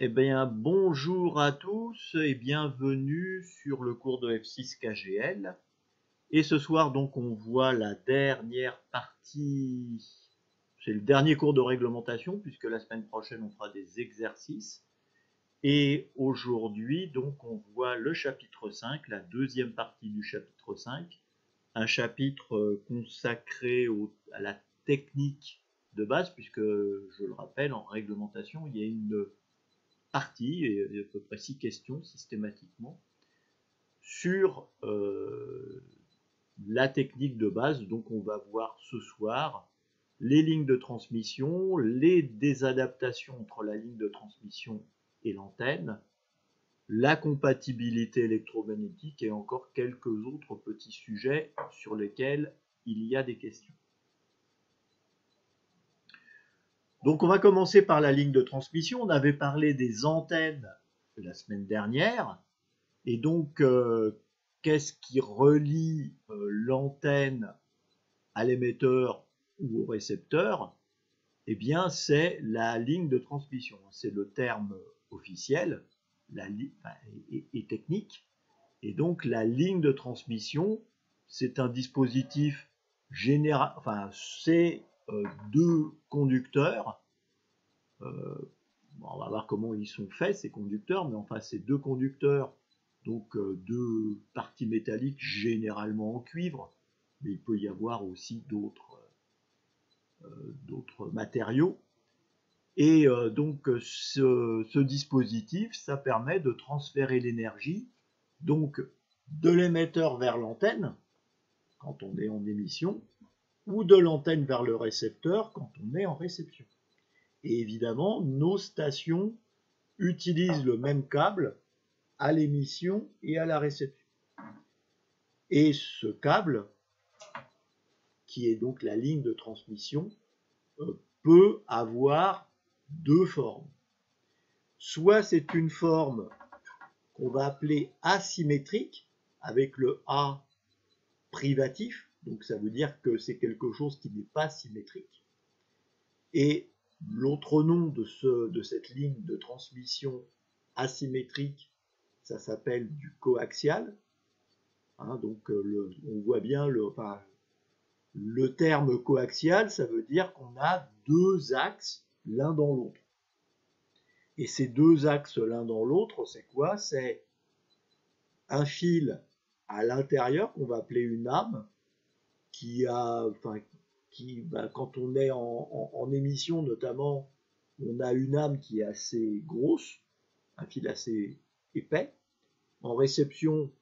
Eh bien, bonjour à tous et bienvenue sur le cours de F6 KGL. Et ce soir, donc, on voit la dernière partie. C'est le dernier cours de réglementation, puisque la semaine prochaine, on fera des exercices. Et aujourd'hui, donc, on voit le chapitre 5, la deuxième partie du chapitre 5, un chapitre consacré à la technique de base, puisque, je le rappelle, en réglementation, il y a une partie, et à peu près 6 questions systématiquement, sur la technique de base. Donc on va voir ce soir les lignes de transmission, les désadaptations entre la ligne de transmission et l'antenne, la compatibilité électromagnétique et encore quelques autres petits sujets sur lesquels il y a des questions. Donc on va commencer par la ligne de transmission. On avait parlé des antennes la semaine dernière. Et donc, qu'est-ce qui relie l'antenne à l'émetteur ou au récepteur? Eh bien, c'est la ligne de transmission. C'est le terme officiel et technique. Et donc, la ligne de transmission, c'est un dispositif général. Enfin, c'est deux conducteurs. On va voir comment ils sont faits, ces conducteurs, mais enfin, c'est deux conducteurs, donc deux parties métalliques généralement en cuivre, mais il peut y avoir aussi d'autres matériaux. Et donc, ce dispositif, ça permet de transférer l'énergie, donc de l'émetteur vers l'antenne, quand on est en émission, ou de l'antenne vers le récepteur, quand on est en réception. Et évidemment, nos stations utilisent le même câble à l'émission et à la réception. Et ce câble, qui est donc la ligne de transmission, peut avoir deux formes. Soit c'est une forme qu'on va appeler asymétrique, avec le A privatif, donc ça veut dire que c'est quelque chose qui n'est pas symétrique. Et l'autre nom de cette ligne de transmission asymétrique, ça s'appelle du coaxial. Hein, donc on voit bien le terme coaxial, ça veut dire qu'on a deux axes l'un dans l'autre. Et ces deux axes l'un dans l'autre, c'est quoi? C'est un fil à l'intérieur qu'on va appeler une âme, quand on est en émission notamment, on a une âme qui est assez grosse, un fil assez épais. En réception,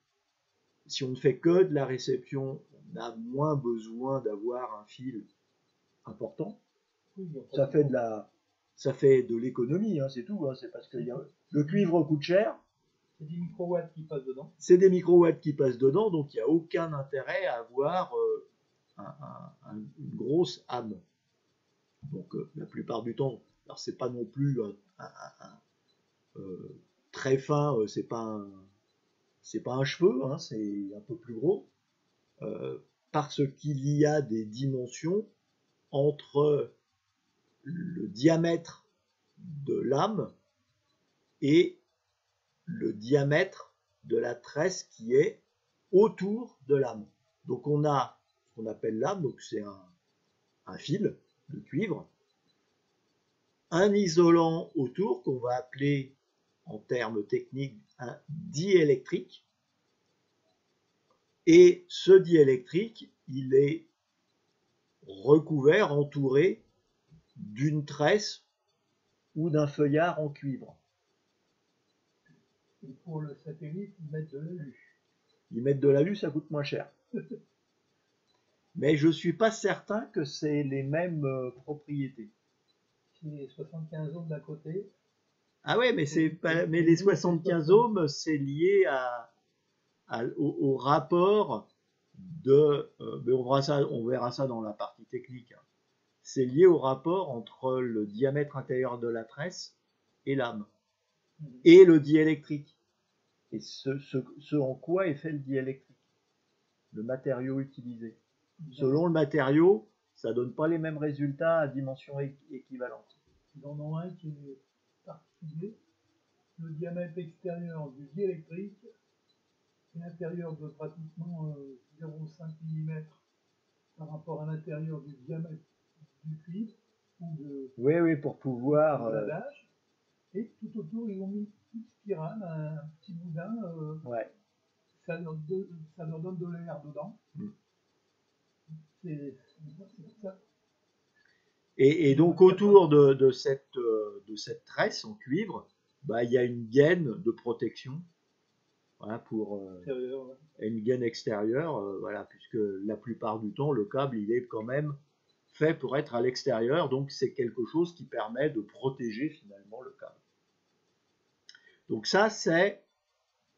si on ne fait que de la réception, on a moins besoin d'avoir un fil important. Ça fait de l'économie, hein, c'est tout. Hein, c'est parce que le cuivre coûte cher. C'est des microwatts qui passent dedans. C'est des microwatts qui passent dedans, donc il n'y a aucun intérêt à avoir une grosse âme. Donc la plupart du temps, alors c'est pas non plus très fin, c'est pas un cheveu, hein, c'est un peu plus gros, parce qu'il y a des dimensions entre le diamètre de l'âme et le diamètre de la tresse qui est autour de l'âme. Donc on a ce qu'on appelle l'âme, donc c'est un fil de cuivre, un isolant autour qu'on va appeler en termes techniques un diélectrique, et ce diélectrique, il est recouvert, entouré d'une tresse ou d'un feuillard en cuivre. Et pour le satellite, ils mettent de l'alu. Ils mettent de l'alu, ça coûte moins cher. Mais je ne suis pas certain que c'est les mêmes propriétés. C'est 75 ohms d'un côté. Ah ouais, mais les 75 ohms, c'est lié au rapport mais on verra ça dans la partie technique. Hein. C'est lié au rapport entre le diamètre intérieur de la tresse et l'âme, et le diélectrique. Et ce en quoi est fait le diélectrique, le matériau utilisé. Selon le matériau, ça ne donne pas les mêmes résultats à dimension équivalente. Ils en ont un qui est particulier. le diamètre extérieur du diélectrique et l'intérieur de pratiquement 0,5 mm par rapport à l'intérieur du diamètre du cuivre ou Oui, oui, pour pouvoir. de l'adage. Et tout autour, ils ont mis une spirale, un petit boudin. Ouais. Ça leur donne de l'air dedans. C'est ça. Et donc autour de cette tresse en cuivre, bah, il y a une gaine de protection, voilà, pour une gaine extérieure, voilà, puisque la plupart du temps le câble il est quand même fait pour être à l'extérieur, donc c'est quelque chose qui permet de protéger finalement le câble. Donc ça c'est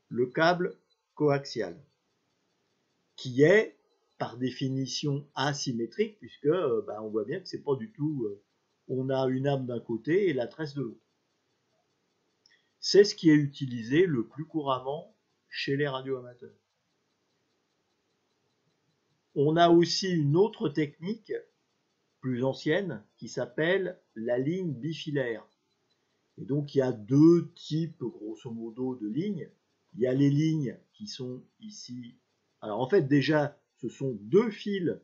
le câble coaxial, qui est par définition asymétrique, puisque bah, on voit bien que c'est pas du tout, on a une âme d'un côté et la tresse de l'autre. C'est ce qui est utilisé le plus couramment chez les radioamateurs. On a aussi une autre technique plus ancienne qui s'appelle la ligne bifilaire. Et donc il y a deux types grosso modo de lignes. Il y a les lignes qui sont ici. Alors en fait déjà ce sont deux fils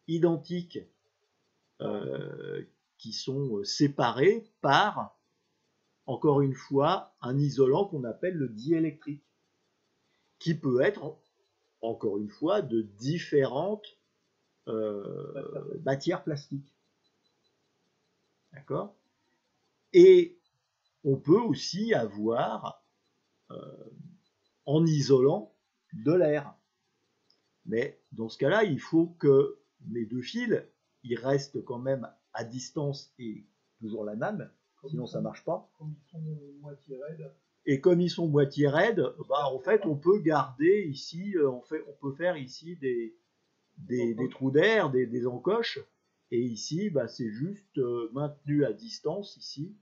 identiques qui sont séparés par, encore une fois, un isolant qu'on appelle le diélectrique, qui peut être, encore une fois, de différentes matières plastiques. D'accord ? Et on peut aussi avoir, en isolant, de l'air. Mais dans ce cas-là, il faut que mes deux fils, ils restent quand même à distance et toujours la même, sinon ça ne marche pas. Comme ils sont moitié raides. Et comme ils sont moitié raides, bah, en fait, on peut garder ici, on peut faire ici des trous d'air, des encoches. Et ici, bah, c'est juste maintenu à distance, ici,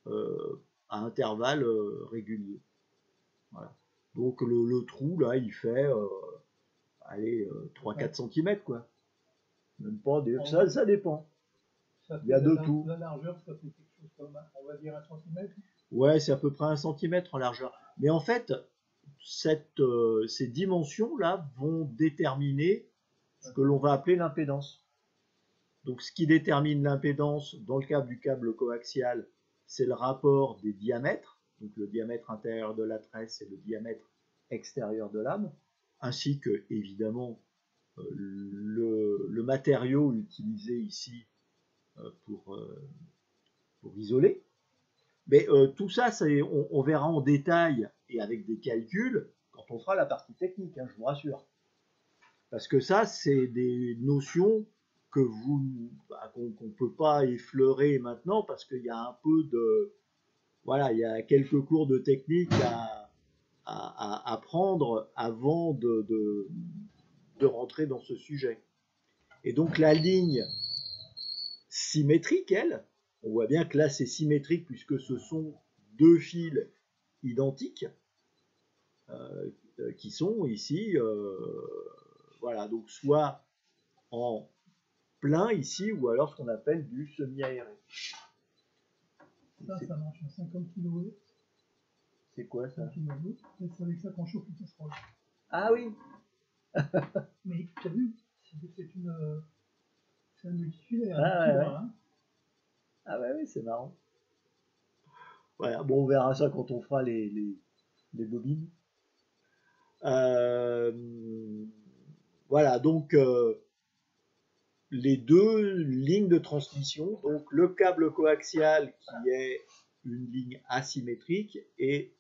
à intervalles réguliers. Voilà. Donc le trou, là, il fait, allez, 3-4 cm, quoi. Même pas, ça dépend. Ça Il y a de la, tout. La largeur, ça fait quelque chose comme, on va dire, 1 cm. Ouais, c'est à peu près 1 cm en largeur. Mais en fait, ces dimensions-là vont déterminer ce que l'on va appeler l'impédance. Donc ce qui détermine l'impédance dans le cas du câble coaxial, c'est le rapport des diamètres, donc le diamètre intérieur de la tresse et le diamètre extérieur de l'âme, ainsi que évidemment le matériau utilisé ici pour isoler. Mais tout ça, on verra en détail et avec des calculs quand on fera la partie technique, hein, je vous rassure. Parce que ça, c'est des notions qu'on ne peut pas effleurer maintenant parce qu'il y a un peu de... Voilà, il y a quelques cours de technique à prendre avant de rentrer dans ce sujet. Et donc la ligne symétrique, elle, on voit bien que là c'est symétrique puisque ce sont deux fils identiques qui sont ici, voilà, donc soit en plein ici ou alors ce qu'on appelle du semi-aéré. Ça marche à 50 kHz. C'est quoi ça? C'est avec ça qu'on chauffe une casserole. Ah oui. Mais tu as vu, c'est un multifilaire. Ah, ouais, ouais. Hein. Ah ouais, oui, c'est marrant. Voilà, bon, on verra ça quand on fera les bobines. Voilà, donc les deux lignes de transmission, donc le câble coaxial qui est une ligne asymétrique et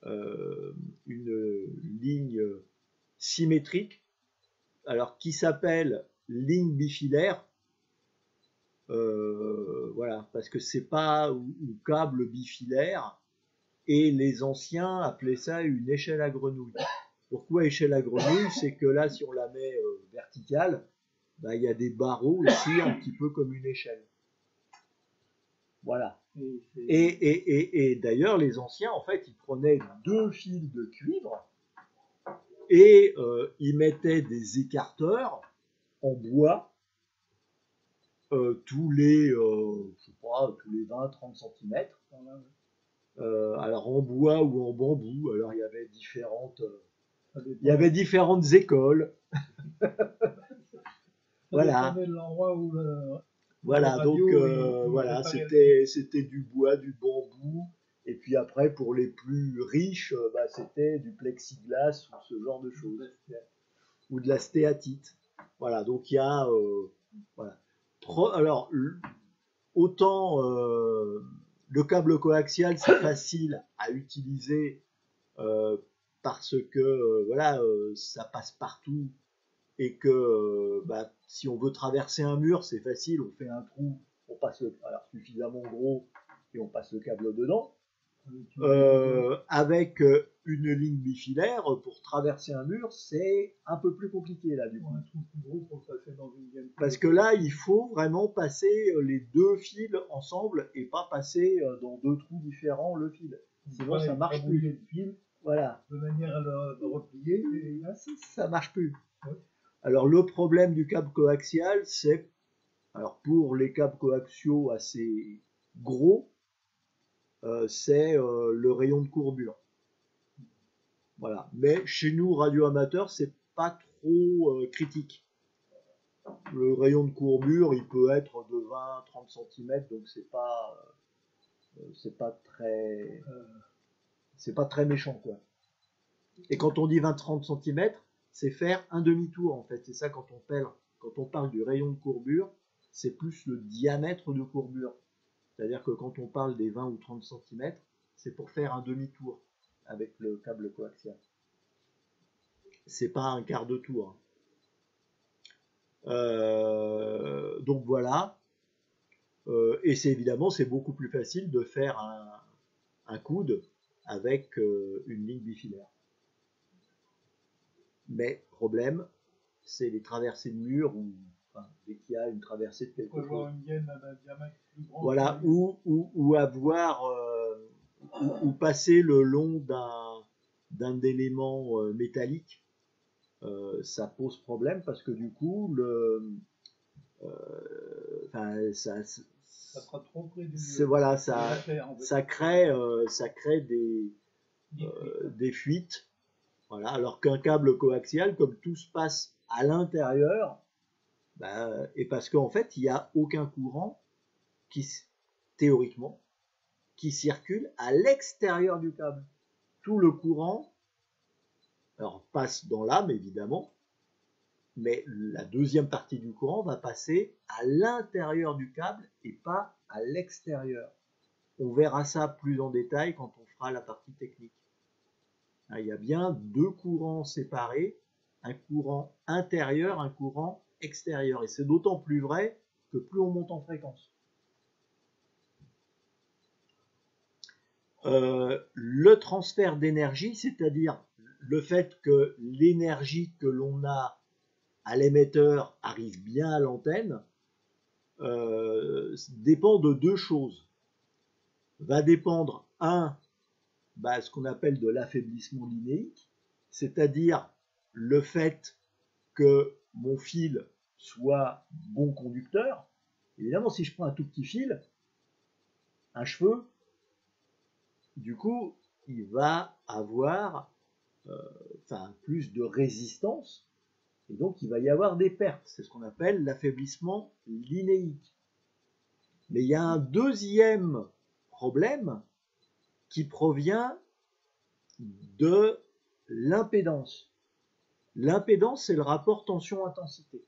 une ligne symétrique, alors qui s'appelle ligne bifilaire, voilà, parce que c'est pas ou câble bifilaire, et les anciens appelaient ça une échelle à grenouille. Pourquoi échelle à grenouille? C'est que là, si on la met verticale, bah, y a des barreaux aussi, un petit peu comme une échelle. Voilà. Et d'ailleurs, les anciens, en fait, ils prenaient deux fils de cuivre et ils mettaient des écarteurs en bois tous les 20-30 cm. alors en bois ou en bambou. Alors il y avait différentes écoles. Voilà. dépendait de l'endroit où Voilà, donc il voilà, préparait c'était du bois, du bambou, et puis après pour les plus riches, bah, c'était du plexiglas ou ce genre de choses, ou de la stéatite. Voilà, donc il y a voilà. Alors autant le câble coaxial c'est facile à utiliser euh, parce que voilà ça passe partout et que bah, si on veut traverser un mur, c'est facile, on fait un trou, on passe suffisamment gros et on passe le câble dedans. Avec une ligne bifilaire, pour traverser un mur, c'est un peu plus compliqué là du coup. un trou plus gros pour passer dans une gamme. Parce que là, il faut vraiment passer les deux fils ensemble et pas passer dans deux trous différents le fil. Sinon, ça marche plus. Le fil voilà. De manière à le replier. Et là, ça marche plus. Ouais. Alors le problème du câble coaxial, c'est, alors pour les câbles coaxiaux assez gros, c'est le rayon de courbure. Voilà. Mais chez nous, radioamateurs, c'est pas trop critique. Le rayon de courbure, il peut être de 20-30 cm, donc c'est pas très méchant, quoi. Et quand on dit 20-30 cm, c'est faire un demi-tour en fait. C'est ça quand on parle du rayon de courbure, c'est plus le diamètre de courbure. C'est-à-dire que quand on parle des 20 ou 30 cm, c'est pour faire un demi-tour avec le câble coaxial. C'est pas un quart de tour. Donc voilà. Et c'est évidemment, c'est beaucoup plus facile de faire un coude avec une ligne bifilaire. Mais problème, c'est les traversées de murs ou dès qu'il y a une traversée de quelque chose. Une gaine d'un diamètre plus grand. Voilà, ou avoir ou passer le long d'un élément métallique, ça pose problème parce que du coup ça sera trop près voilà, ça crée des fuites. Voilà, alors qu'un câble coaxial, comme tout se passe à l'intérieur, et parce qu'en fait, il n'y a aucun courant théoriquement, qui circule à l'extérieur du câble. Tout le courant, alors passe dans l'âme évidemment, mais la deuxième partie du courant va passer à l'intérieur du câble et pas à l'extérieur. On verra ça plus en détail quand on fera la partie technique. Il y a bien deux courants séparés, un courant intérieur, un courant extérieur. Et c'est d'autant plus vrai que plus on monte en fréquence. Le transfert d'énergie, c'est-à-dire le fait que l'énergie que l'on a à l'émetteur arrive bien à l'antenne, dépend de deux choses. Va dépendre, ce qu'on appelle de l'affaiblissement linéique, c'est-à-dire le fait que mon fil soit bon conducteur. Évidemment, si je prends un tout petit fil, un cheveu, du coup, il va avoir plus de résistance, et donc il va y avoir des pertes. C'est ce qu'on appelle l'affaiblissement linéique. Mais il y a un deuxième problème qui provient de l'impédance. L'impédance, c'est le rapport tension-intensité.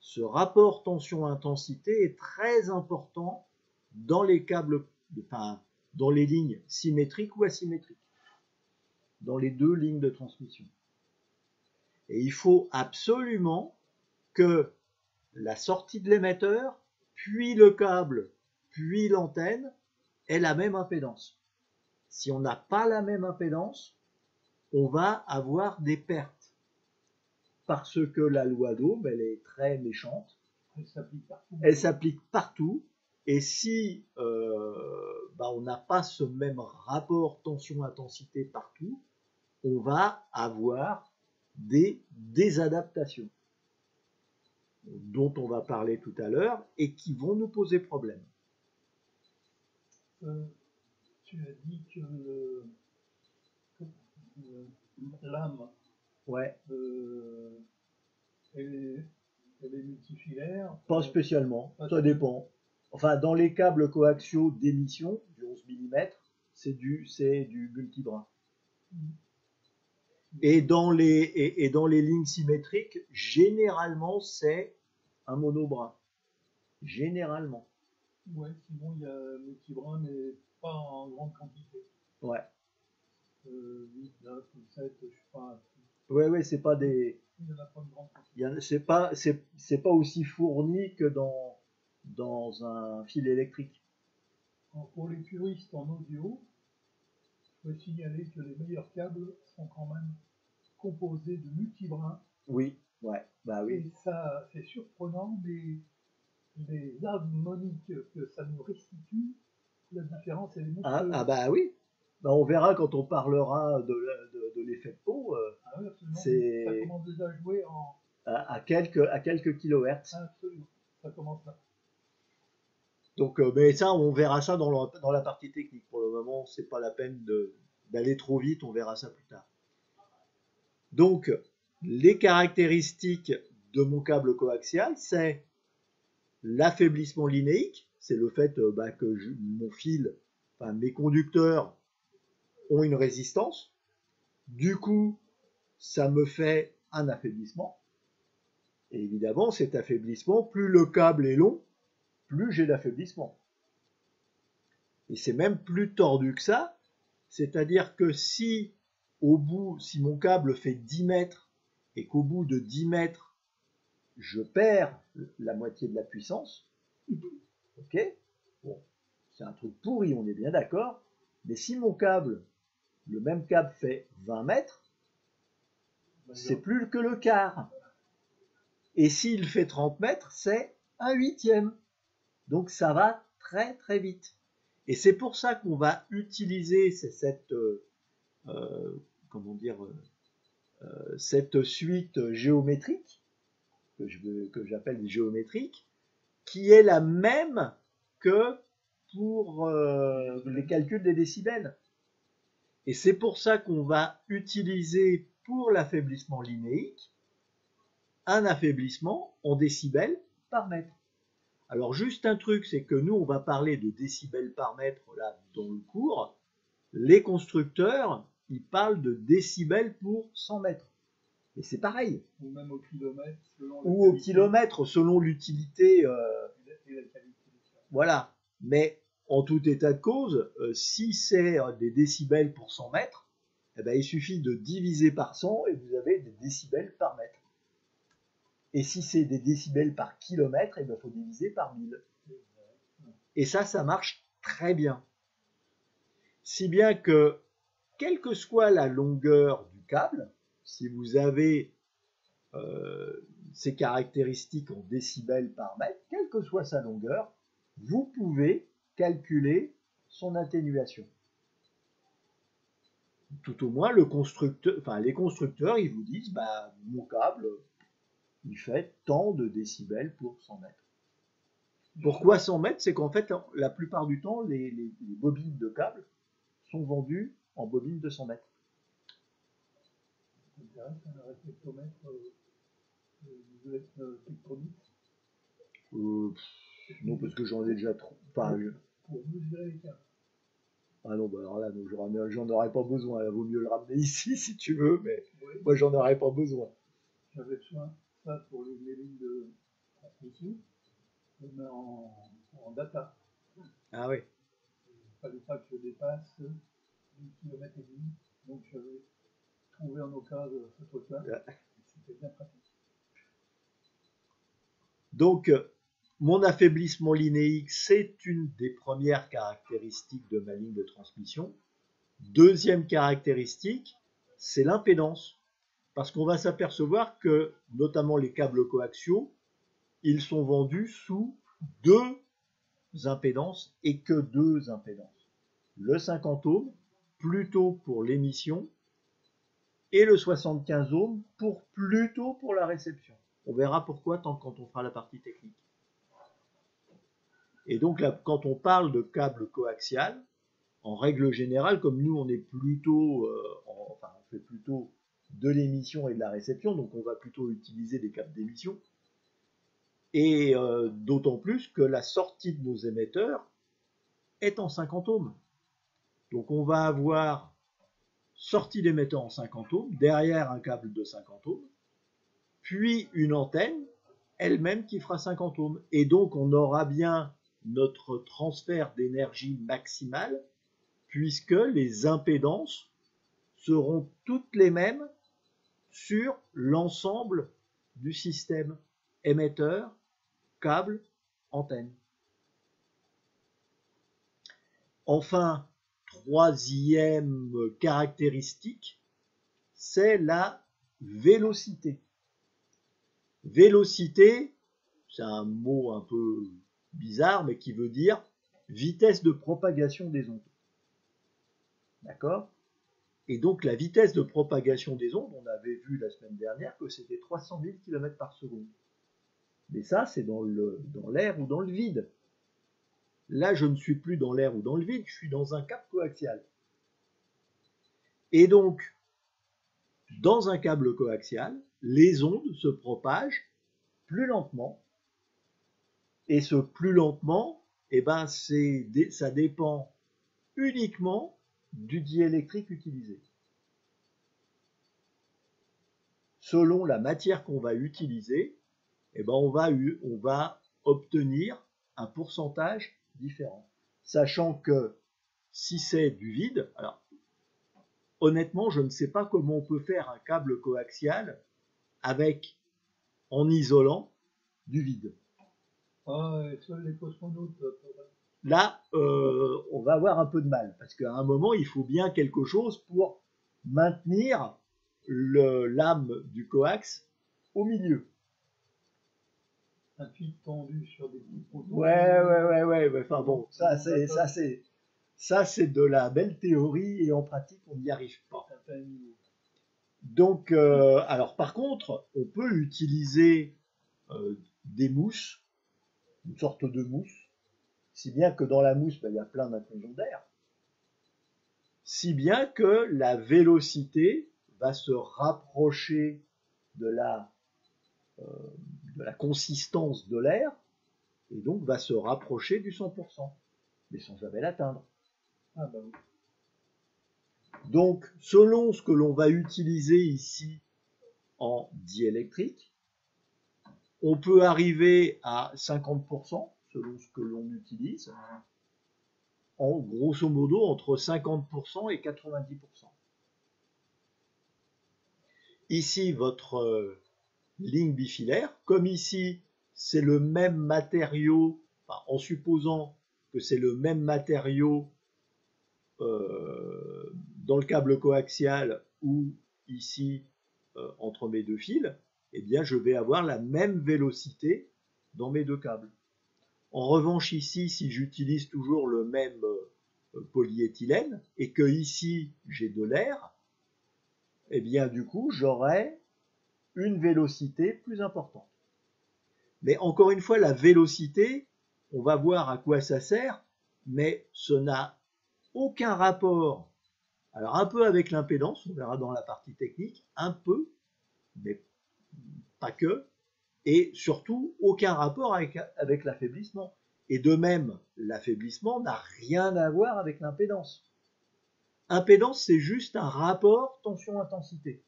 Ce rapport tension-intensité est très important dans les câbles, dans les lignes symétriques ou asymétriques, dans les deux lignes de transmission. Et il faut absolument que la sortie de l'émetteur, puis le câble, puis l'antenne aient la même impédance. Si on n'a pas la même impédance, on va avoir des pertes. Parce que la loi d'Ohm, elle est très méchante. Elle s'applique partout. Et si on n'a pas ce même rapport tension-intensité partout, on va avoir des désadaptations dont on va parler tout à l'heure et qui vont nous poser problème. Tu as dit que l'âme, Ouais, elle est multifilaire. pas spécialement, Pas ça dépend. Enfin, dans les câbles coaxiaux d'émission, du 11 mm, c'est du multibras. Et dans les lignes symétriques, généralement, c'est un monobras. Généralement. Ouais, sinon il y a multibras, mais pas en grande quantité. Ouais. 8, 9 ou 7, je sais pas. Ouais, c'est pas des. Il n'y en a pas une grande quantité. C'est pas aussi fourni que dans un fil électrique. Alors, pour les puristes en audio, je peux signaler que les meilleurs câbles sont quand même composés de multibras. Oui, ouais, bah oui. Et ça, c'est surprenant, mais les harmoniques que ça nous restitue, la différence, elle est monstrueuse. Ah bah oui. Bah, on verra quand on parlera de l'effet de pont. Ah oui, absolument. C'est Ça commence déjà à jouer en... à quelques kilohertz. Absolument. Ça commence là. Donc, mais ça, on verra ça dans la partie technique. Pour le moment, c'est pas la peine d'aller trop vite. On verra ça plus tard. Donc, les caractéristiques de mon câble coaxial, c'est l'affaiblissement linéique, c'est le fait que mon fil, enfin mes conducteurs ont une résistance. Du coup, ça me fait un affaiblissement. Et évidemment, cet affaiblissement, plus le câble est long, plus j'ai d'affaiblissement. Et c'est même plus tordu que ça, c'est-à-dire que si mon câble fait 10 mètres et qu'au bout de 10 mètres, je perds la moitié de la puissance, ok, bon, c'est un truc pourri, on est bien d'accord, mais si mon câble, le même câble fait 20 mètres, c'est plus que le quart. Et s'il fait 30 mètres, c'est un huitième. Donc ça va très très vite. Et c'est pour ça qu'on va utiliser cette suite géométrique que j'appelle géométrique, qui est la même que pour les calculs des décibels. Et c'est pour ça qu'on va utiliser pour l'affaiblissement linéique un affaiblissement en décibels par mètre. Alors juste un truc, c'est que nous on va parler de décibels par mètre là dans le cours. Les constructeurs, ils parlent de décibels pour 100 mètres. Et c'est pareil. Ou même au kilomètre, selon l'utilité. Voilà. Mais en tout état de cause, si c'est des décibels pour 100 mètres, eh ben, il suffit de diviser par 100 et vous avez des décibels par mètre. Et si c'est des décibels par kilomètre, il faut diviser par 1000. Et ça marche très bien. Si bien que, quelle que soit la longueur du câble, si vous avez ces caractéristiques en décibels par mètre, quelle que soit sa longueur, vous pouvez calculer son atténuation. Tout au moins, les constructeurs, ils vous disent, mon câble, il fait tant de décibels pour 100 mètres. Pourquoi 100 mètres? C'est qu'en fait, la plupart du temps, les bobines de câbles sont vendues en bobines de 100 mètres. C'est un réflectomètre tectonique. Non, parce que j'en ai déjà trop. Pour mesurer les câbles. Ah non, alors là, j'en aurais pas besoin. Il vaut mieux le ramener ici si tu veux, mais oui. Moi, j'en aurais pas besoin. J'avais besoin ça pour les lignes de transmission, mais en data. Ah oui. Il ne fallait pas que je dépasse 10 km et demi, donc j'avais trouvé en occasion ce truc-là. C'était bien pratique. Donc, mon affaiblissement linéique, c'est une des premières caractéristiques de ma ligne de transmission. Deuxième caractéristique, c'est l'impédance. Parce qu'on va s'apercevoir que, notamment les câbles coaxiaux, ils sont vendus sous deux impédances et que deux impédances. Le 50 ohms, plutôt pour l'émission, et le 75 ohms, plutôt pour la réception. On verra pourquoi quand on fera la partie technique. Et donc, là, quand on parle de câble coaxial, en règle générale, comme nous on est plutôt, enfin on fait plutôt de l'émission et de la réception, donc on va plutôt utiliser des câbles d'émission, et d'autant plus que la sortie de nos émetteurs est en 50 ohms. Donc on va avoir sortie d'émetteur en 50 ohms, derrière un câble de 50 ohms, puis une antenne elle-même qui fera 50 ohms. Et donc on aura bien notre transfert d'énergie maximale, puisque les impédances seront toutes les mêmes sur l'ensemble du système émetteur, câble, antenne. Enfin, troisième caractéristique, c'est la vélocité. Vélocité, c'est un mot un peu bizarre, mais qui veut dire vitesse de propagation des ondes. D'accord? Et donc la vitesse de propagation des ondes, on avait vu la semaine dernière que c'était 300 000 km par seconde. Mais ça, c'est dans l'air ou dans le vide. Là, je ne suis plus dans l'air ou dans le vide, je suis dans un câble coaxial. Et donc, dans un câble coaxial, les ondes se propagent plus lentement. Et ce plus lentement, eh ben, ça dépend uniquement du diélectrique utilisé. Selon la matière qu'on va utiliser, eh ben, on va obtenir un pourcentage différent. Sachant que si c'est du vide, alors honnêtement, je ne sais pas comment on peut faire un câble coaxial avec, en isolant, du vide. Ah, seuls les cosmonautes. Là, on va avoir un peu de mal, parce qu'à un moment, il faut bien quelque chose pour maintenir l'âme du coax au milieu. Un fil tendu sur des petits poteaux. Ouais. Enfin bon, ça c'est de la belle théorie et en pratique, on n'y arrive pas. Donc, alors par contre, on peut utiliser des mousses, une sorte de mousse, si bien que dans la mousse, il y a plein d'inclusions d'air, si bien que la vélocité va se rapprocher de la consistance de l'air, et donc va se rapprocher du 100%, mais sans jamais l'atteindre. Ah bah oui. Donc, selon ce que l'on va utiliser ici en diélectrique, on peut arriver à 50% selon ce que l'on utilise, en grosso modo entre 50% et 90%. Ici, votre ligne bifilaire, comme ici, c'est le même matériau, enfin, en supposant que c'est le même matériau dans le câble coaxial ou ici entre mes deux fils, eh bien je vais avoir la même vélocité dans mes deux câbles. En revanche ici, si j'utilise toujours le même polyéthylène et que ici j'ai de l'air, eh bien du coup j'aurai une vélocité plus importante. Mais encore une fois, la vélocité, on va voir à quoi ça sert, mais ce n'a aucun rapport, alors un peu avec l'impédance, on verra dans la partie technique, un peu, mais pas que, et surtout aucun rapport avec l'affaiblissement. Et de même, l'affaiblissement n'a rien à voir avec l'impédance. Impédance, c'est juste un rapport tension-intensité.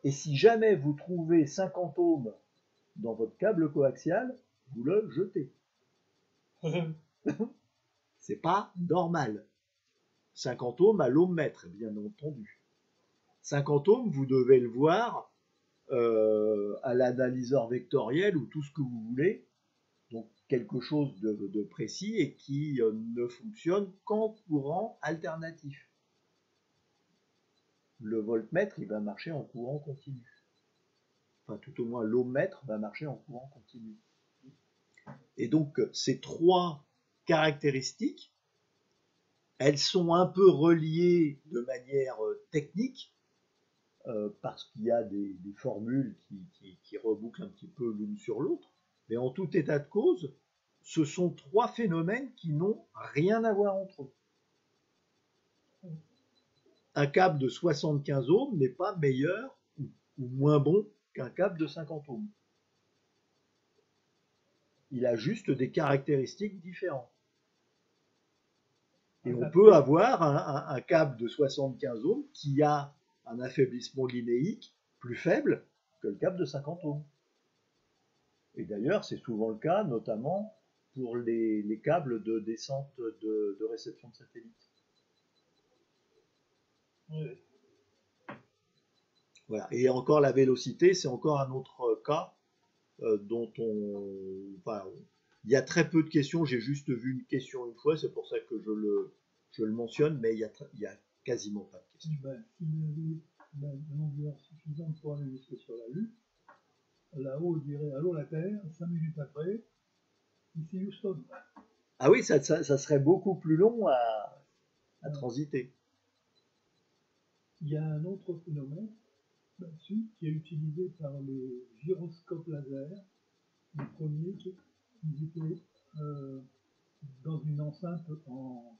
Et si jamais vous trouvez 50 ohms dans votre câble coaxial, vous le jetez. C'est pas normal. 50 ohms à l'ohm mètre, bien entendu. 50 ohms, vous devez le voir à l'analyseur vectoriel ou tout ce que vous voulez. Donc quelque chose de précis et qui ne fonctionne qu'en courant alternatif. Le voltmètre, il va marcher en courant continu. Enfin, tout au moins, l'ohmmètre va marcher en courant continu. Et donc, ces trois caractéristiques, elles sont un peu reliées de manière technique, parce qu'il y a des formules qui rebouclent un petit peu l'une sur l'autre. Mais en tout état de cause, ce sont trois phénomènes qui n'ont rien à voir entre eux. Un câble de 75 ohms n'est pas meilleur ou moins bon qu'un câble de 50 ohms. Il a juste des caractéristiques différentes. Et on peut avoir un câble de 75 ohms qui a un affaiblissement linéique plus faible que le câble de 50 ohms. Et d'ailleurs, c'est souvent le cas, notamment pour les câbles de descente de réception de satellites. Oui. Voilà. Et encore la vélocité, c'est encore un autre cas dont il y a très peu de questions. J'ai juste vu une question une fois, c'est pour ça que je le mentionne, mais il y a quasiment pas de questions. S'il avait une longueur suffisante pour aller jusque sur la Lune, là-haut, il dirait allô la Terre, 5 minutes après, ici Houston. Ah oui, ça serait beaucoup plus long à transiter. Il y a un autre phénomène là-dessus qui est utilisé par les gyroscopes laser, les premiers qui étaient dans une enceinte en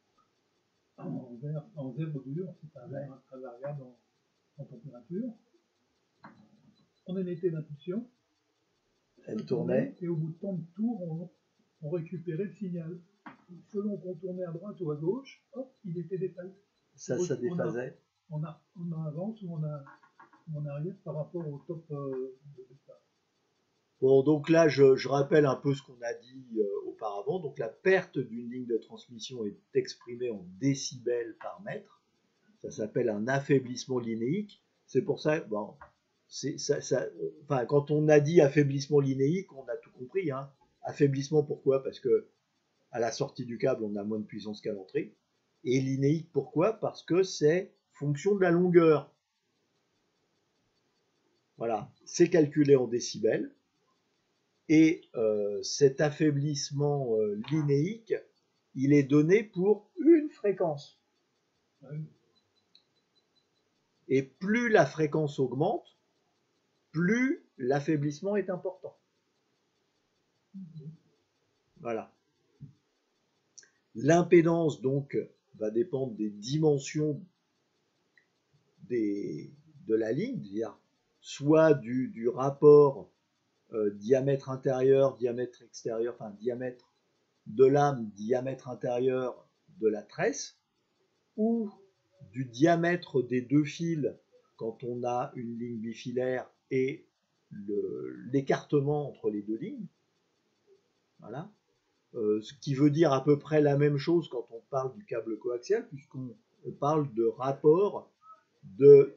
zéro dur, c'est un verre invariable en température. On émettait l'impulsion, elle tournait, et au bout de tant de tours, on récupérait le signal. Selon qu'on tournait à droite ou à gauche, hop, il était déphasé. Ça déphasait. On avance ou on arrière par rapport au top de départ. Bon, donc là, je rappelle un peu ce qu'on a dit auparavant. Donc la perte d'une ligne de transmission est exprimée en décibels par mètre. Ça s'appelle un affaiblissement linéique. C'est pour ça, bon, quand on a dit affaiblissement linéique, on a tout compris. Hein. Affaiblissement, pourquoi? Parce que à la sortie du câble, on a moins de puissance qu'à l'entrée. Et linéique, pourquoi? Parce que c'est fonction de la longueur. Voilà, c'est calculé en décibels. Et cet affaiblissement linéique, il est donné pour une fréquence. Et plus la fréquence augmente, plus l'affaiblissement est important. Voilà. L'impédance, donc, va dépendre des dimensions de la ligne, c'est-à-dire soit du rapport diamètre intérieur, diamètre extérieur, enfin diamètre de lame, diamètre intérieur de la tresse, ou du diamètre des deux fils quand on a une ligne bifilaire et l'écartement entre les deux lignes. Voilà. Ce qui veut dire à peu près la même chose quand on parle du câble coaxial, puisqu'on parle de rapport de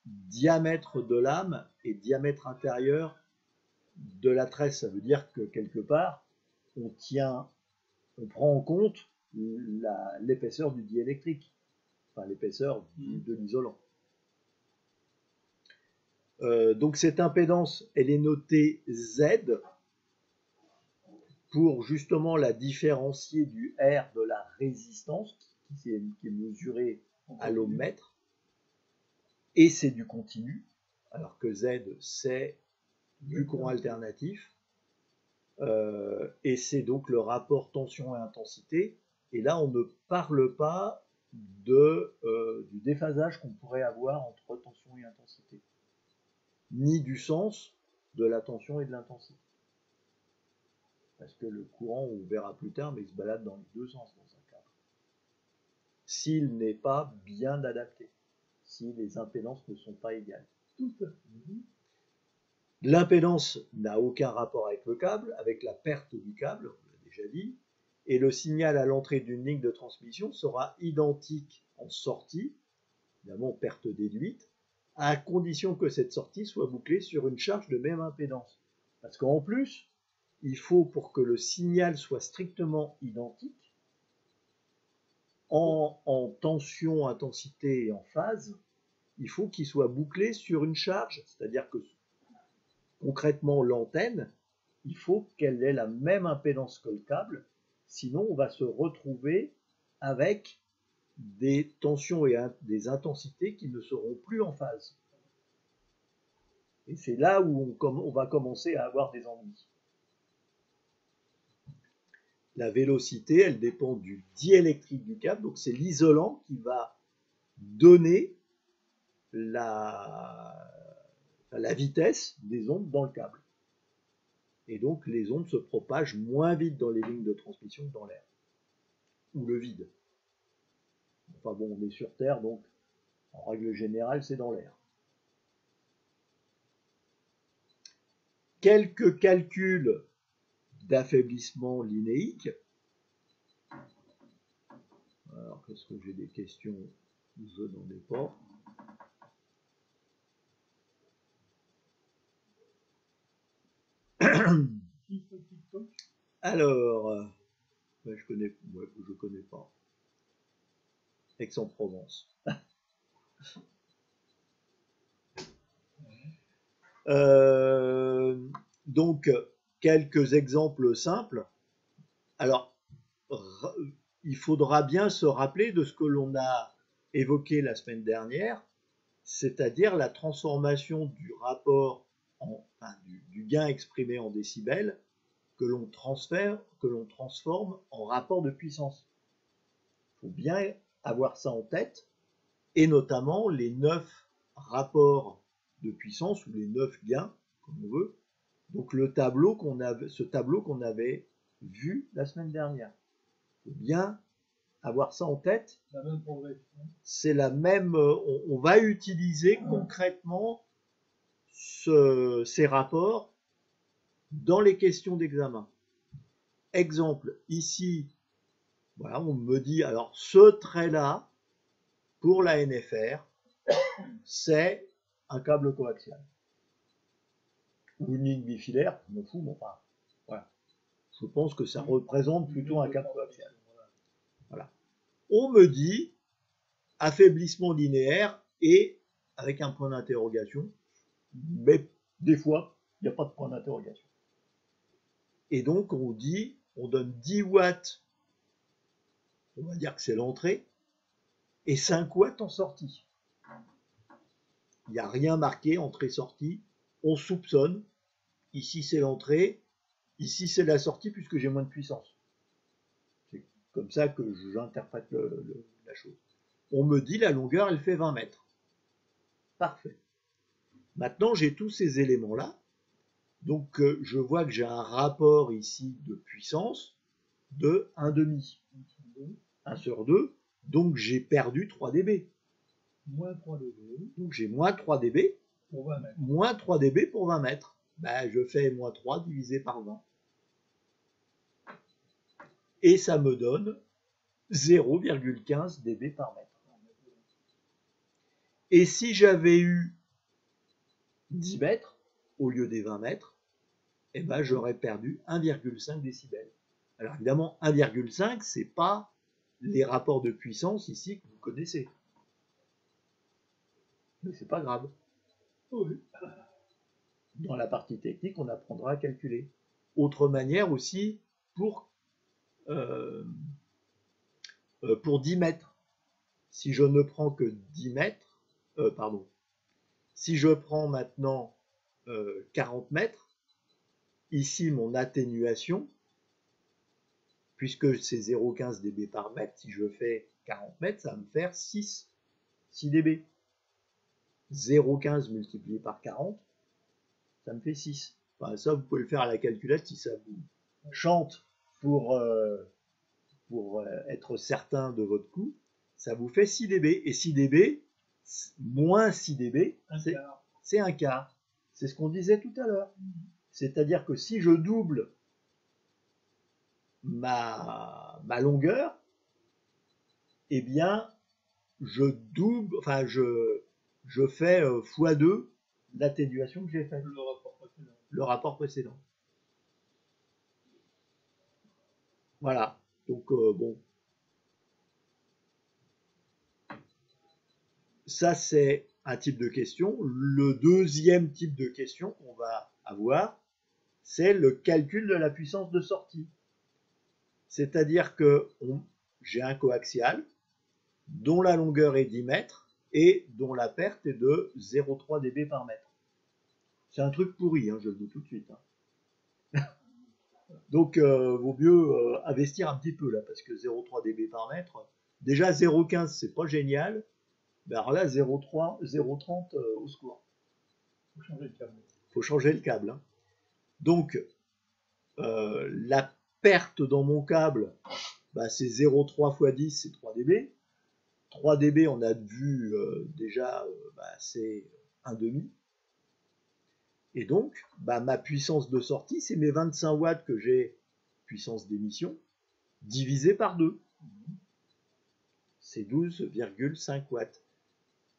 diamètre de lame et diamètre intérieur de la tresse. Ça veut dire que quelque part, on prend en compte l'épaisseur du diélectrique, enfin l'épaisseur de l'isolant. Donc cette impédance, elle est notée Z pour justement la différencier du R de la résistance qui est mesurée à l'ohmmètre, et c'est du continu, alors que Z c'est du courant alternatif, et c'est donc le rapport tension et intensité. Et là on ne parle pas du déphasage qu'on pourrait avoir entre tension et intensité, ni du sens de la tension et de l'intensité. Parce que le courant, on verra plus tard, mais il se balade dans les deux sens dans un cadre. S'il n'est pas bien adapté, si les impédances ne sont pas égales. L'impédance n'a aucun rapport avec le câble, avec la perte du câble, on l'a déjà dit, et le signal à l'entrée d'une ligne de transmission sera identique en sortie, évidemment perte déduite, à condition que cette sortie soit bouclée sur une charge de même impédance. Parce qu'en plus, il faut, pour que le signal soit strictement identique, en tension, intensité et en phase, il faut qu'il soit bouclé sur une charge, c'est-à-dire que concrètement l'antenne, il faut qu'elle ait la même impédance que le câble, sinon on va se retrouver avec des tensions et des intensités qui ne seront plus en phase. Et c'est là où on va commencer à avoir des ennuis. La vélocité, elle dépend du diélectrique du câble, donc c'est l'isolant qui va donner la vitesse des ondes dans le câble. Et donc les ondes se propagent moins vite dans les lignes de transmission que dans l'air, ou le vide. Enfin bon, on est sur Terre, donc en règle générale, c'est dans l'air. Quelques calculs d'affaiblissement linéique. Alors, qu'est-ce que j'ai des questions? Je n'en ai pas. Alors, je connais pas. Aix-en-Provence. Donc, quelques exemples simples. Alors, il faudra bien se rappeler de ce que l'on a évoqué la semaine dernière, c'est-à-dire la transformation du rapport, du gain exprimé en décibels, que l'on transforme en rapport de puissance. Il faut bien avoir ça en tête, et notamment les 9 rapports de puissance, ou les 9 gains, comme on veut. Donc ce tableau qu'on avait vu la semaine dernière. Il faut bien avoir ça en tête. La même progression. C'est la même. On va utiliser concrètement ces rapports dans les questions d'examen. Exemple, ici, voilà, on me dit, alors ce trait-là, pour la NFR, c'est un câble coaxial. Ou une ligne bifilaire, je m'en fous, mais enfin, voilà. Je pense que ça représente plutôt un câble coaxial. Voilà. On me dit affaiblissement linéaire et avec un point d'interrogation, mais des fois, il n'y a pas de point d'interrogation. Et donc, on donne 10 watts, on va dire que c'est l'entrée, et 5 watts en sortie. Il n'y a rien marqué, entrée-sortie. On soupçonne. Ici, c'est l'entrée. Ici, c'est la sortie, puisque j'ai moins de puissance. C'est comme ça que j'interprète la chose. On me dit la longueur, elle fait 20 mètres. Parfait. Maintenant, j'ai tous ces éléments-là. Donc, je vois que j'ai un rapport ici de puissance de 1,5. 1 sur 2. Donc, j'ai perdu 3 dB. Moins 3 dB. Donc, j'ai moins 3 dB. Pour 20 mètres. Moins 3 dB pour 20 mètres. Ben, je fais moins 3 divisé par 20. Et ça me donne 0,15 dB par mètre. Et si j'avais eu 10 mètres au lieu des 20 mètres, eh ben, j'aurais perdu 1,5 décibels. Alors évidemment, 1,5, c'est pas les rapports de puissance ici que vous connaissez. Mais c'est pas grave. Oui. Dans la partie technique, on apprendra à calculer. Autre manière aussi pour 10 mètres. Si je ne prends que 10 mètres, si je prends maintenant 40 mètres, ici mon atténuation, puisque c'est 0,15 dB par mètre, si je fais 40 mètres, ça va me faire 6 dB. 0,15 multiplié par 40, ça me fait 6. Enfin, ça, vous pouvez le faire à la calculette si ça vous chante pour être certain de votre coup. Ça vous fait 6 dB. Et 6 dB, moins 6 dB, c'est un quart. C'est ce qu'on disait tout à l'heure. C'est-à-dire que si je double ma longueur, eh bien, je fais x2 l'atténuation que j'ai faite. Le rapport précédent. Voilà. Donc, bon. Ça, c'est un type de question. Le deuxième type de question qu'on va avoir, c'est le calcul de la puissance de sortie. C'est-à-dire que j'ai un coaxial dont la longueur est 10 mètres et dont la perte est de 0,3 dB par mètre. C'est un truc pourri, hein, je le dis tout de suite. Hein. Donc, vaut mieux investir un petit peu là, parce que 0,3 dB par mètre, déjà 0,15, c'est pas génial. Ben alors là, 0,3, 0,30 au secours. Il faut changer le câble. Il faut changer le câble. Hein. Donc, la perte dans mon câble, bah, c'est 0,3 x 10, c'est 3 dB. 3 dB, on a vu déjà, bah, c'est 1,5. Et donc, bah, ma puissance de sortie, c'est mes 25 watts que j'ai, puissance d'émission, divisé par 2. C'est 12,5 watts.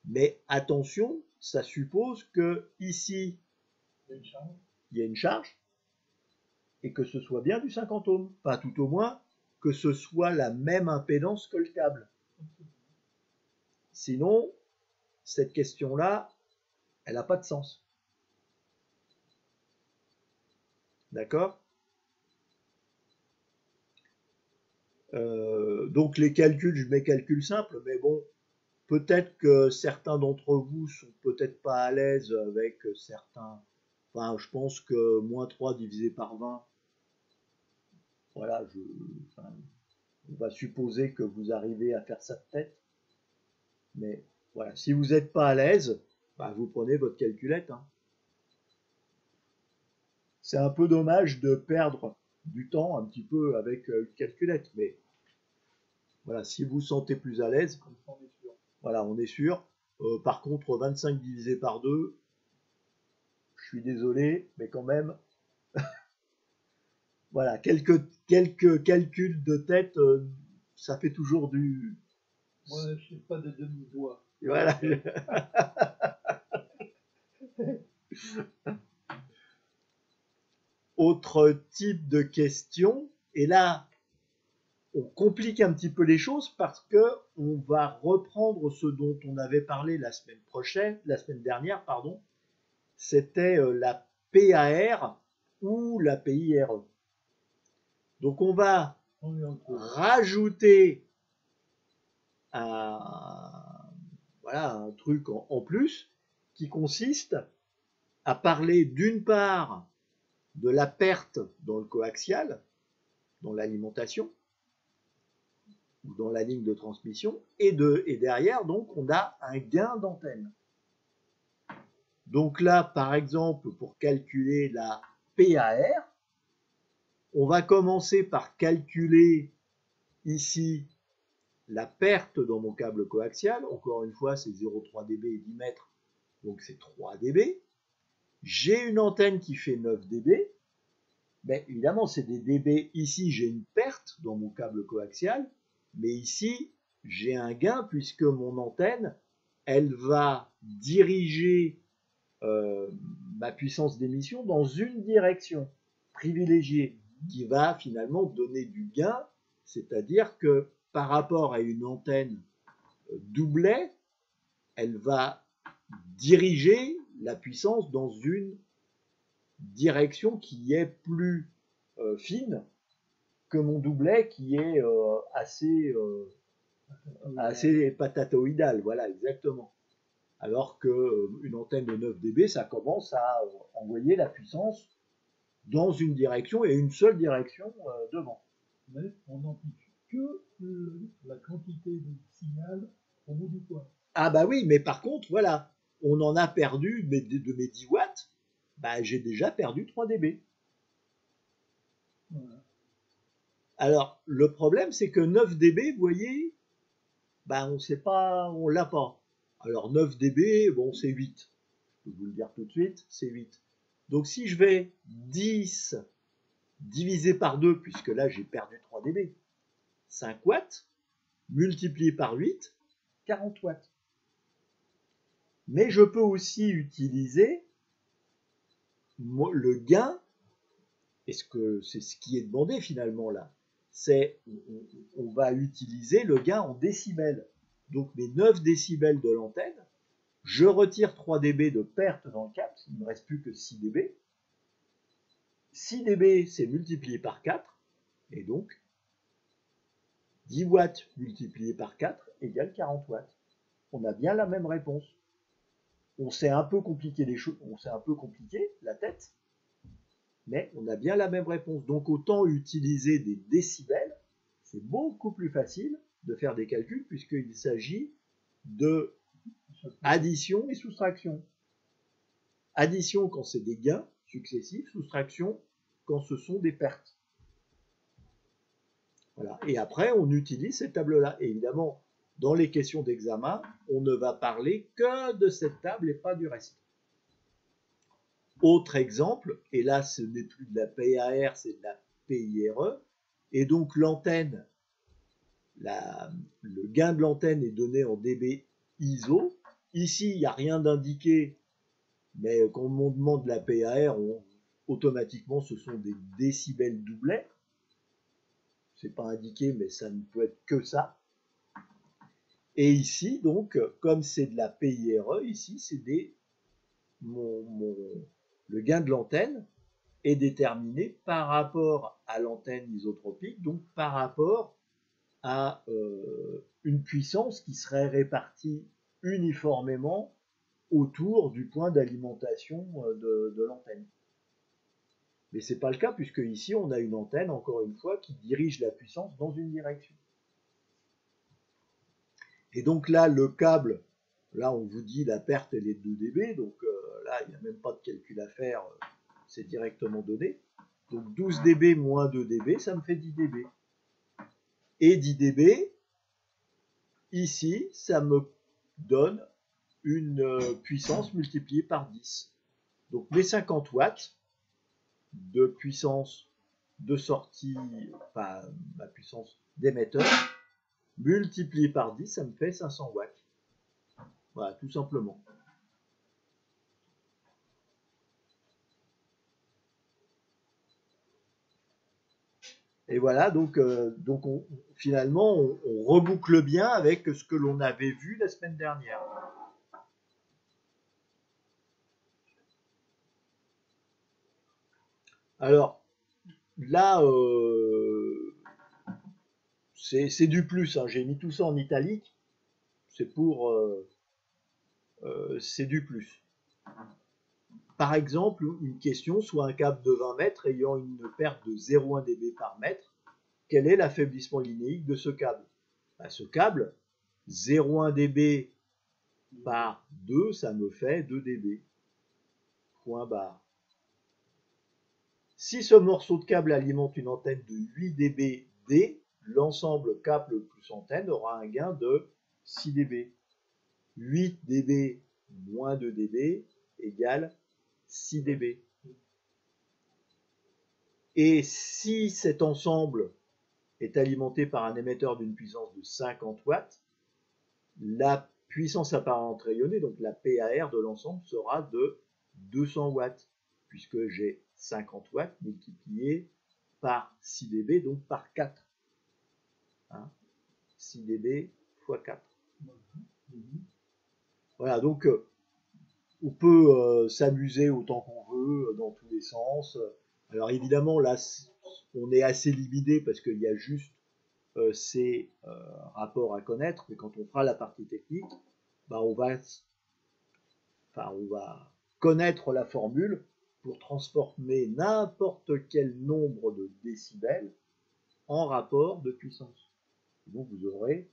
Mais attention, ça suppose que ici, il y a une charge et que ce soit bien du 50 ohms. Enfin, tout au moins, que ce soit la même impédance que le câble. Sinon, cette question-là, elle n'a pas de sens. D'accord ? Donc les calculs, je mets calcul simple, mais bon, peut-être que certains d'entre vous sont peut-être pas à l'aise avec certains. Enfin, je pense que moins 3 divisé par 20, voilà, on va supposer que vous arrivez à faire ça de tête. Mais voilà, si vous n'êtes pas à l'aise, bah, vous prenez votre calculette. Hein. C'est un peu dommage de perdre du temps un petit peu avec une calculette, mais voilà, si vous vous sentez plus à l'aise, voilà, on est sûr. Par contre, 25 divisé par 2, je suis désolé, mais quand même, voilà, quelques calculs de tête, ça fait toujours du... Moi, je sais pas de demi-doigts. Voilà. Autre type de question, et là, on complique un petit peu les choses parce que on va reprendre ce dont on avait parlé la semaine dernière, pardon. C'était la PAR ou la PIRE. Donc on va rajouter voilà, un truc en plus qui consiste à parler d'une part de la perte dans le coaxial, dans l'alimentation, ou dans la ligne de transmission, et derrière, donc, on a un gain d'antenne. Donc là, par exemple, pour calculer la PAR, on va commencer par calculer ici la perte dans mon câble coaxial. Encore une fois, c'est 0,3 dB et 10 mètres, donc c'est 3 dB. J'ai une antenne qui fait 9 dB. Mais évidemment, c'est des dB. Ici, j'ai une perte dans mon câble coaxial, mais ici, j'ai un gain puisque mon antenne, elle va diriger ma puissance d'émission dans une direction privilégiée qui va finalement donner du gain, c'est-à-dire que par rapport à une antenne doublet, elle va diriger la puissance dans une direction qui est plus fine que mon doublet qui est assez patatoïdal, voilà, exactement. Alors qu'une antenne de 9 dB, ça commence à envoyer la puissance dans une direction et une seule direction devant. Mais on n'amplifie que la quantité de signal au bout du poids. Ah bah oui, mais par contre, voilà, on en a perdu de mes 10 watts, bah, j'ai déjà perdu 3 dB. Voilà. Alors, le problème, c'est que 9 dB, vous voyez, bah, on sait pas, on l'a pas. Alors 9 dB, bon, c'est 8. Je peux vous le dire tout de suite, c'est 8. Donc si je vais 10 divisé par 2, puisque là j'ai perdu 3 dB, 5 watts, multiplié par 8, 40 watts. Mais je peux aussi utiliser le gain, et c'est ce qui est demandé finalement là, c'est on va utiliser le gain en décibels. Donc mes 9 décibels de l'antenne, je retire 3 dB de perte dans le câble, il ne me reste plus que 6 dB. 6 dB, c'est multiplié par 4, et donc 10 watts multiplié par 4 égale 40 watts. On a bien la même réponse. On s'est un peu compliqué les choses, on s'est un peu compliqué la tête, mais on a bien la même réponse. Donc autant utiliser des décibels, c'est beaucoup plus facile de faire des calculs puisqu'il s'agit de Addition et soustraction. Addition quand c'est des gains successifs, soustraction quand ce sont des pertes. Voilà. Et après, on utilise ces tables-là. Et évidemment, dans les questions d'examen, on ne va parler que de cette table et pas du reste. Autre exemple, et là, ce n'est plus de la PAR, c'est de la PIRE. Et donc, l'antenne, le gain de l'antenne est donné en dB ISO. Ici, il n'y a rien d'indiqué, mais quand on demande la PAR, automatiquement, ce sont des décibels doublets. C'est pas indiqué, mais ça ne peut être que ça. Et ici, donc, comme c'est de la PIRE, ici, c'est le gain de l'antenne est déterminé par rapport à l'antenne isotropique, donc par rapport à une puissance qui serait répartie uniformément autour du point d'alimentation de l'antenne. Mais ce n'est pas le cas, puisque ici, on a une antenne, encore une fois, qui dirige la puissance dans une direction. Et donc là, le câble, là, on vous dit la perte, elle est de 2 dB, donc là, il n'y a même pas de calcul à faire, c'est directement donné. Donc 12 dB moins 2 dB, ça me fait 10 dB. Et 10 dB, ici, ça me donne une puissance multipliée par 10. Donc mes 50 watts de puissance de sortie, enfin ma puissance d'émetteur, multiplié par 10, ça me fait 500 watts. Voilà, tout simplement. Et voilà, donc finalement, on reboucle bien avec ce que l'on avait vu la semaine dernière. Alors, là, c'est du plus, hein. J'ai mis tout ça en italique. C'est pour... c'est du plus. Par exemple, une question, soit un câble de 20 mètres ayant une perte de 0,1 dB par mètre. Quel est l'affaiblissement linéique de ce câble? Ce câble, 0,1 dB par 2, ça me fait 2 dB. Point barre. Si ce morceau de câble alimente une antenne de 8 dB D, l'ensemble câble plus antenne aura un gain de 6 dB. 8 dB moins 2 dB égale 6 dB. Et si cet ensemble est alimenté par un émetteur d'une puissance de 50 watts, la puissance apparente rayonnée, donc la PAR de l'ensemble, sera de 200 watts, puisque j'ai 50 watts multiplié par 6 dB, donc par 4. Hein, 6 dB fois 4. Voilà, donc on peut s'amuser autant qu'on veut, dans tous les sens. Alors évidemment, là, on est assez limité parce qu'il y a juste ces rapports à connaître, mais quand on fera la partie technique, bah, on va connaître la formule pour transformer n'importe quel nombre de décibels en rapport de puissance. Donc vous aurez...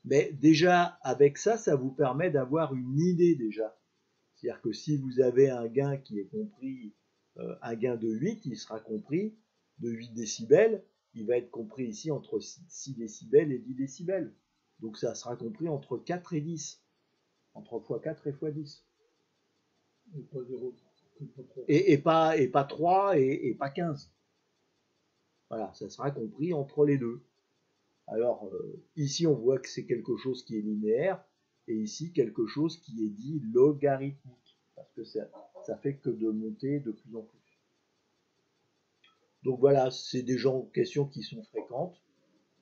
Mais déjà, avec ça, ça vous permet d'avoir une idée déjà. C'est-à-dire que si vous avez un gain qui est compris, un gain de 8, il sera compris de 8 décibels, il va être compris ici entre 6 décibels et 10 décibels. Donc ça sera compris entre 4 et 10. Entre x4 et x10. Et pas 0. Et pas 3 et pas 15. Voilà, ça sera compris entre les deux. Alors, ici, on voit que c'est quelque chose qui est linéaire, et ici, quelque chose qui est dit logarithmique, parce que ça fait que de monter de plus en plus. Donc voilà, c'est des questions qui sont fréquentes,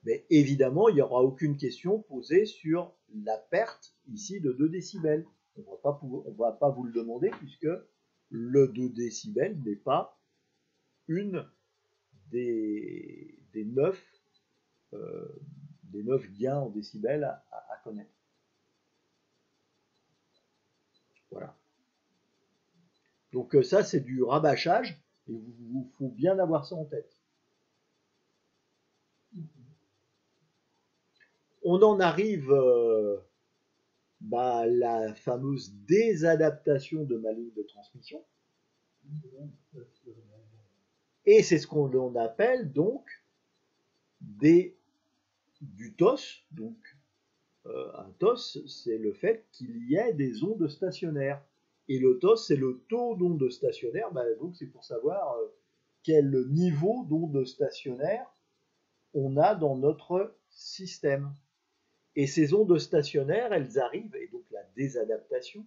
mais évidemment, il n'y aura aucune question posée sur la perte, ici, de 2 décibels. On ne va pas vous le demander, puisque le 2 décibels n'est pas une des 9 gains en décibels à connaître. Voilà. Donc ça, c'est du rabâchage, et il faut bien avoir ça en tête. On en arrive la fameuse désadaptation de ma ligne de transmission. Et c'est ce qu'on appelle donc du TOS. Donc, un TOS, c'est le fait qu'il y ait des ondes stationnaires. Et le TOS, c'est le taux d'ondes stationnaires. Donc, c'est pour savoir quel niveau d'ondes stationnaires on a dans notre système. Et ces ondes stationnaires, elles arrivent, et donc la désadaptation,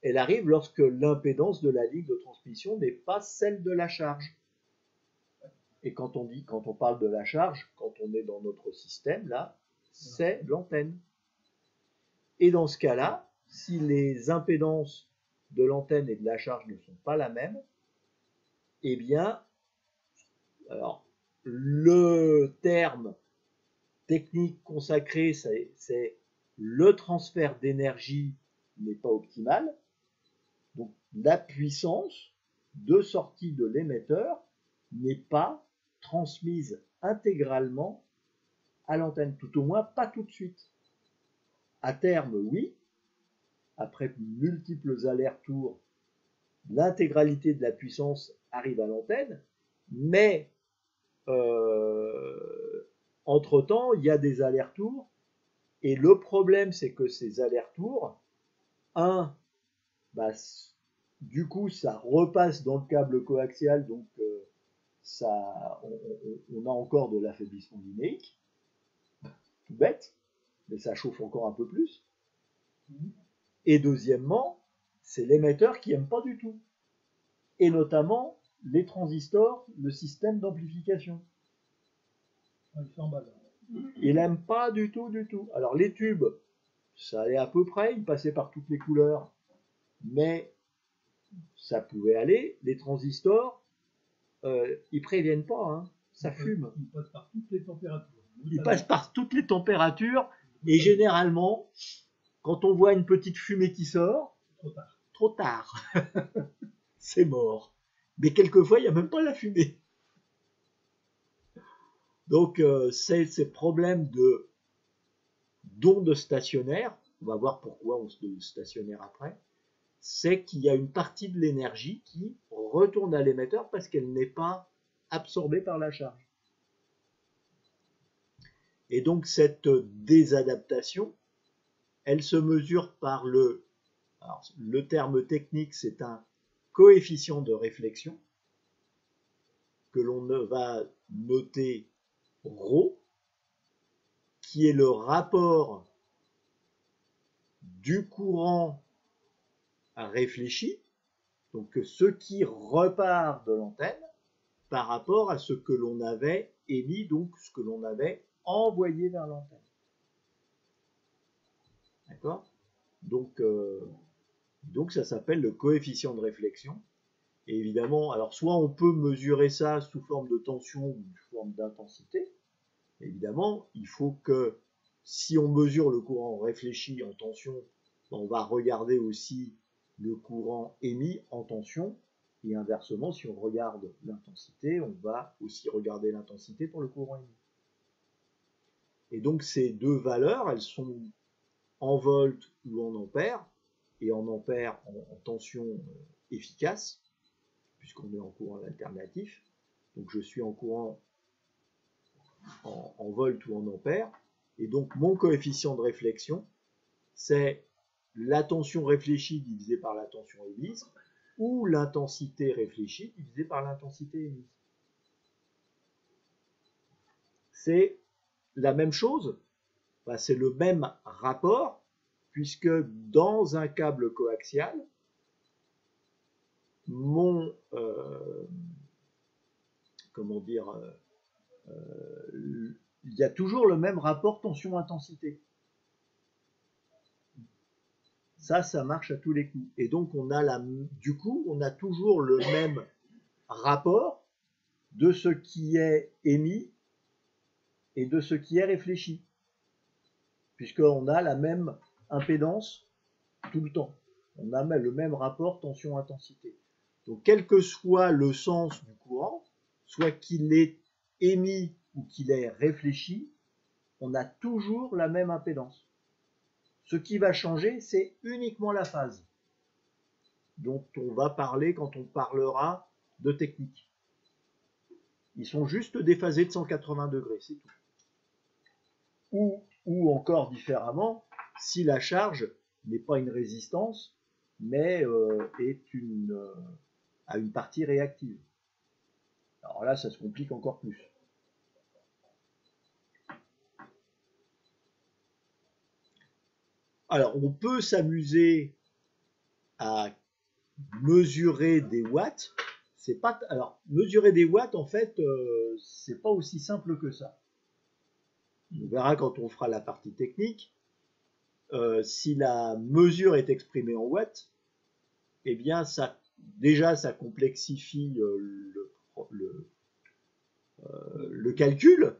elle arrive lorsque l'impédance de la ligne de transmission n'est pas celle de la charge. Et quand on parle de la charge, quand on est dans notre système, là, c'est l'antenne. Et dans ce cas-là, si les impédances de l'antenne et de la charge ne sont pas la même, eh bien, alors, le terme technique consacré, c'est le transfert d'énergie n'est pas optimal. Donc, la puissance de sortie de l'émetteur n'est pas transmise intégralement à l'antenne, tout au moins pas tout de suite. À terme, oui, après multiples allers-retours, l'intégralité de la puissance arrive à l'antenne, mais entre-temps, il y a des allers-retours, et le problème, c'est que ces allers-retours, du coup, ça repasse dans le câble coaxial, donc on a encore de l'affaiblissement linéique, tout bête, mais ça chauffe encore un peu plus. Et deuxièmement, c'est l'émetteur qui n'aime pas du tout, et notamment les transistors, le système d'amplification. Il n'aime pas du tout, du tout. Alors les tubes, ça allait à peu près, ils passaient par toutes les couleurs, mais ça pouvait aller. Les transistors, ils préviennent pas, hein, ça fume. Ils passent par toutes les températures. Ils passent par toutes les températures, et généralement, quand on voit une petite fumée qui sort, trop tard. C'est mort. Mais quelquefois, il n'y a même pas la fumée. Donc, ces problèmes d'ondes stationnaires, on va voir pourquoi on se donne stationnaire après, c'est qu'il y a une partie de l'énergie qui retourne à l'émetteur parce qu'elle n'est pas absorbée par la charge. Et donc, cette désadaptation, elle se mesure par le terme technique, c'est un coefficient de réflexion que l'on va noter ρ, qui est le rapport du courant réfléchi, donc ce qui repart de l'antenne, par rapport à ce que l'on avait émis, donc ce que l'on avait envoyé vers l'antenne. D'accord ? Donc ça s'appelle le coefficient de réflexion. Et évidemment, alors soit on peut mesurer ça sous forme de tension ou sous forme d'intensité. Évidemment, il faut que si on mesure le courant réfléchi en tension, on va regarder aussi le courant émis en tension. Et inversement, si on regarde l'intensité, on va aussi regarder l'intensité pour le courant émis. Et donc ces deux valeurs, elles sont en volts ou en ampères, et en ampères en tension efficace, puisqu'on est en courant alternatif. Donc je suis en courant en volts ou en ampères, et donc mon coefficient de réflexion, c'est la tension réfléchie divisée par la tension émise, ou l'intensité réfléchie divisée par l'intensité émise. C'est la même chose, c'est le même rapport, puisque dans un câble coaxial, il y a toujours le même rapport tension-intensité. Ça marche à tous les coups. Et donc, on a toujours le même rapport de ce qui est émis et de ce qui est réfléchi, puisqu'on a la même impédance tout le temps. On a le même rapport tension-intensité. Donc, quel que soit le sens du courant, soit qu'il est émis ou qu'il est réfléchi, on a toujours la même impédance Ce qui va changer, c'est uniquement la phase dont on va parler quand on parlera de technique. Ils sont juste déphasés de 180 degrés, c'est tout. Ou encore différemment, si la charge n'est pas une résistance, mais a une partie réactive. Alors là, ça se complique encore plus. Alors, on peut s'amuser à mesurer des watts. Alors, mesurer des watts, en fait, c'est pas aussi simple que ça. On verra quand on fera la partie technique. Si la mesure est exprimée en watts, eh bien, ça complexifie le calcul,